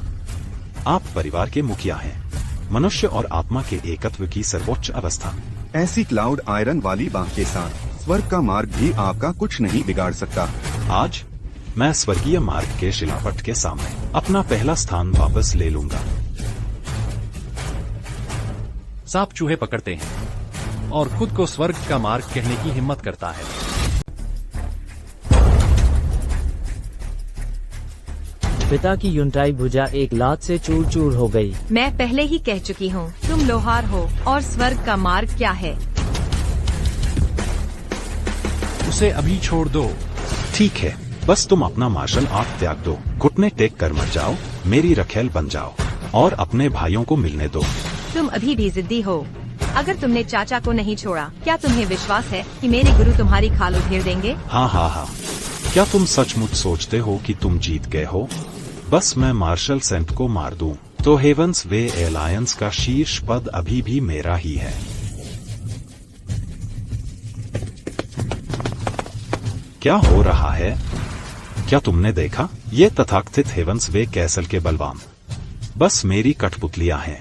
आप परिवार के मुखिया हैं। मनुष्य और आत्मा के एकत्व की सर्वोच्च अवस्था। ऐसी क्लाउड आयरन वाली बांह के साथ स्वर्ग का मार्ग भी आपका कुछ नहीं बिगाड़ सकता। आज मैं स्वर्गीय मार्ग के शिलापट के सामने अपना पहला स्थान वापस ले लूंगा। सांप चूहे पकड़ते हैं और खुद को स्वर्ग का मार्ग कहने की हिम्मत करता है। पिता की यूनटाई भुजा एक लात से चूर चूर हो गई। मैं पहले ही कह चुकी हूँ, तुम लोहार हो और स्वर्ग का मार्ग क्या है? उसे अभी छोड़ दो। ठीक है, बस तुम अपना मार्शल आर्ट त्याग दो, घुटने टेक कर मर जाओ, मेरी रखेल बन जाओ और अपने भाइयों को मिलने दो। तुम अभी भी जिद्दी हो। अगर तुमने चाचा को नहीं छोड़ा, क्या तुम्हें विश्वास है कि मेरे गुरु तुम्हारी खाल उधेड़ देंगे? हाँ हाँ हाँ, क्या तुम सचमुच सोचते हो कि तुम जीत गए हो? बस मैं मार्शल सेंट को मार दूं, तो हेवंस वे एलायंस का शीर्ष पद अभी भी मेरा ही है। क्या हो रहा है? क्या तुमने देखा? ये तथाकथित हेवंस वे कैसल के बलवान बस मेरी कठपुतलियां हैं।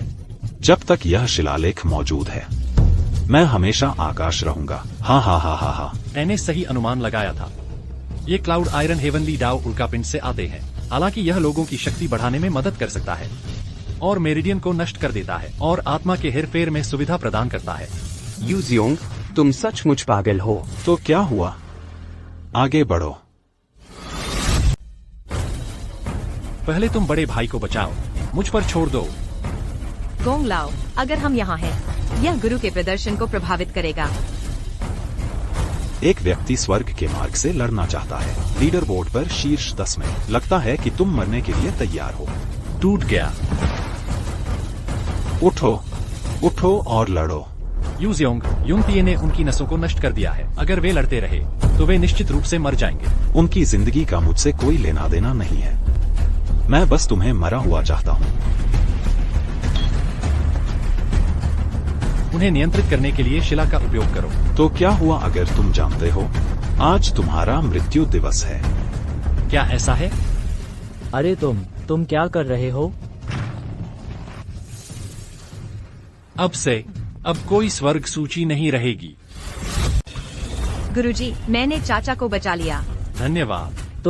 जब तक यह शिलालेख मौजूद है, मैं हमेशा आकाश रहूंगा। हाँ हाँ हाँ हाँ हाँ, मैंने सही अनुमान लगाया था। ये क्लाउड आयरन हेवनली डाउ उल्कापिंड से आते हैं। हालांकि यह लोगों की शक्ति बढ़ाने में मदद कर सकता है और मेरिडियन को नष्ट कर देता है और आत्मा के हेरफेर में सुविधा प्रदान करता है। यूजियोंग, तुम सचमुच पागल हो। तो क्या हुआ? आगे बढ़ो। पहले तुम बड़े भाई को बचाओ, मुझ पर छोड़ दो। गोंग लाओ, अगर हम यहाँ हैं, यह गुरु के प्रदर्शन को प्रभावित करेगा। एक व्यक्ति स्वर्ग के मार्ग से लड़ना चाहता है। लीडर बोर्ड पर शीर्ष 10 में। लगता है कि तुम मरने के लिए तैयार हो। टूट गया। उठो, उठो और लड़ो। यूजियोंग, युंगतिये ने उनकी नसों को नष्ट कर दिया है। अगर वे लड़ते रहे तो वे निश्चित रूप से मर जाएंगे। उनकी जिंदगी का मुझसे कोई लेना देना नहीं है। मैं बस तुम्हें मरा हुआ चाहता हूँ। उन्हें नियंत्रित करने के लिए शिला का उपयोग करो। तो क्या हुआ अगर तुम जानते हो? आज तुम्हारा मृत्यु दिवस है। क्या ऐसा है? अरे तुम क्या कर रहे हो? अब कोई स्वर्ग सूची नहीं रहेगी। गुरुजी, मैंने चाचा को बचा लिया। धन्यवाद।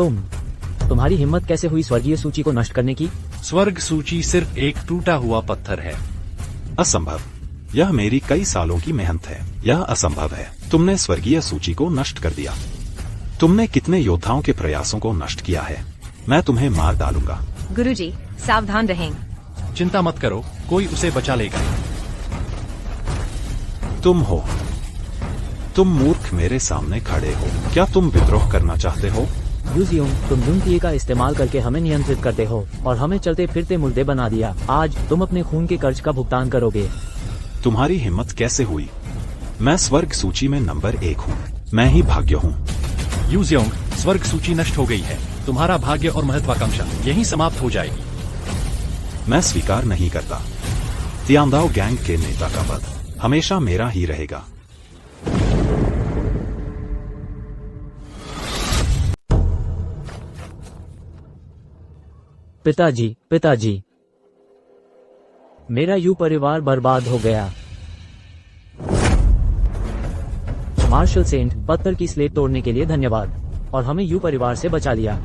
तुम्हारी हिम्मत कैसे हुई स्वर्गीय सूची को नष्ट करने की? स्वर्ग सूची सिर्फ एक टूटा हुआ पत्थर है। असंभव। यह मेरी कई सालों की मेहनत है। यह असंभव है। तुमने स्वर्गीय सूची को नष्ट कर दिया। तुमने कितने योद्धाओं के प्रयासों को नष्ट किया है। मैं तुम्हें मार डालूंगा। गुरुजी, सावधान रहें। चिंता मत करो, कोई उसे बचा लेगा। तुम मूर्ख मेरे सामने खड़े हो। क्या तुम विद्रोह करना चाहते हो? यूजियोंग, तुम युंगतिये का इस्तेमाल करके हमें नियंत्रित करते हो और हमें चलते फिरते मुर्दे बना दिया। आज तुम अपने खून के कर्ज का भुगतान करोगे। तुम्हारी हिम्मत कैसे हुई? मैं स्वर्ग सूची में नंबर 1 हूँ। मैं ही भाग्य हूँ। यूजियोंग, स्वर्ग सूची नष्ट हो गई है। तुम्हारा भाग्य और महत्वाकांक्षा यहीं समाप्त हो जाएगी। मैं स्वीकार नहीं करता। तियांदाओ गैंग के नेता का पद हमेशा मेरा ही रहेगा। पिताजी, मेरा यू परिवार बर्बाद हो गया। मार्शल सेंट, पत्थर की स्लेट तोड़ने के लिए धन्यवाद और हमें यू परिवार से बचा लिया।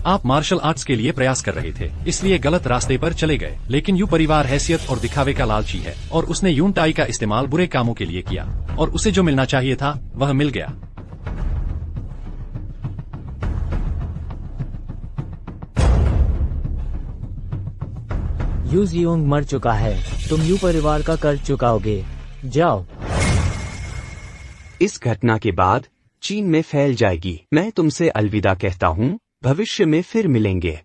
आप मार्शल आर्ट्स के लिए प्रयास कर रहे थे, इसलिए गलत रास्ते पर चले गए। लेकिन यू परिवार हैसियत और दिखावे का लालची है और उसने यूनटाई का इस्तेमाल बुरे कामों के लिए किया और उसे जो मिलना चाहिए था वह मिल गया। यूजियोंग मर चुका है। तुम यू परिवार का कर्ज चुकाओगे। जाओ। इस घटना के बाद चीन में फैल जाएगी। मैं तुमसे अलविदा कहता हूँ। भविष्य में फिर मिलेंगे।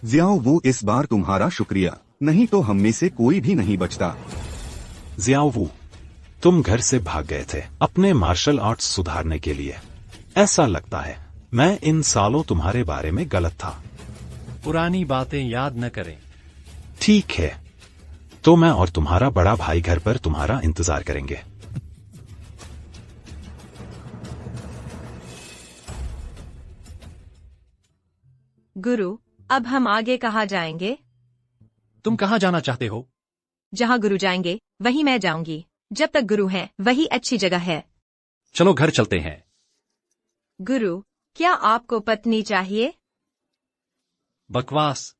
जियाओ वो, इस बार तुम्हारा शुक्रिया, नहीं तो हम में से कोई भी नहीं बचता। जियाओ, तुम घर से भाग गए थे अपने मार्शल आर्ट्स सुधारने के लिए। ऐसा लगता है मैं इन सालों तुम्हारे बारे में गलत था। पुरानी बातें याद न करें। ठीक है, तो मैं और तुम्हारा बड़ा भाई घर पर तुम्हारा इंतजार करेंगे। गुरु, अब हम आगे कहाँ जाएंगे? तुम कहाँ जाना चाहते हो? जहाँ गुरु जाएंगे वहीं मैं जाऊंगी। जब तक गुरु हैं वही अच्छी जगह है। चलो घर चलते हैं। गुरु, क्या आपको पत्नी चाहिए? बकवास।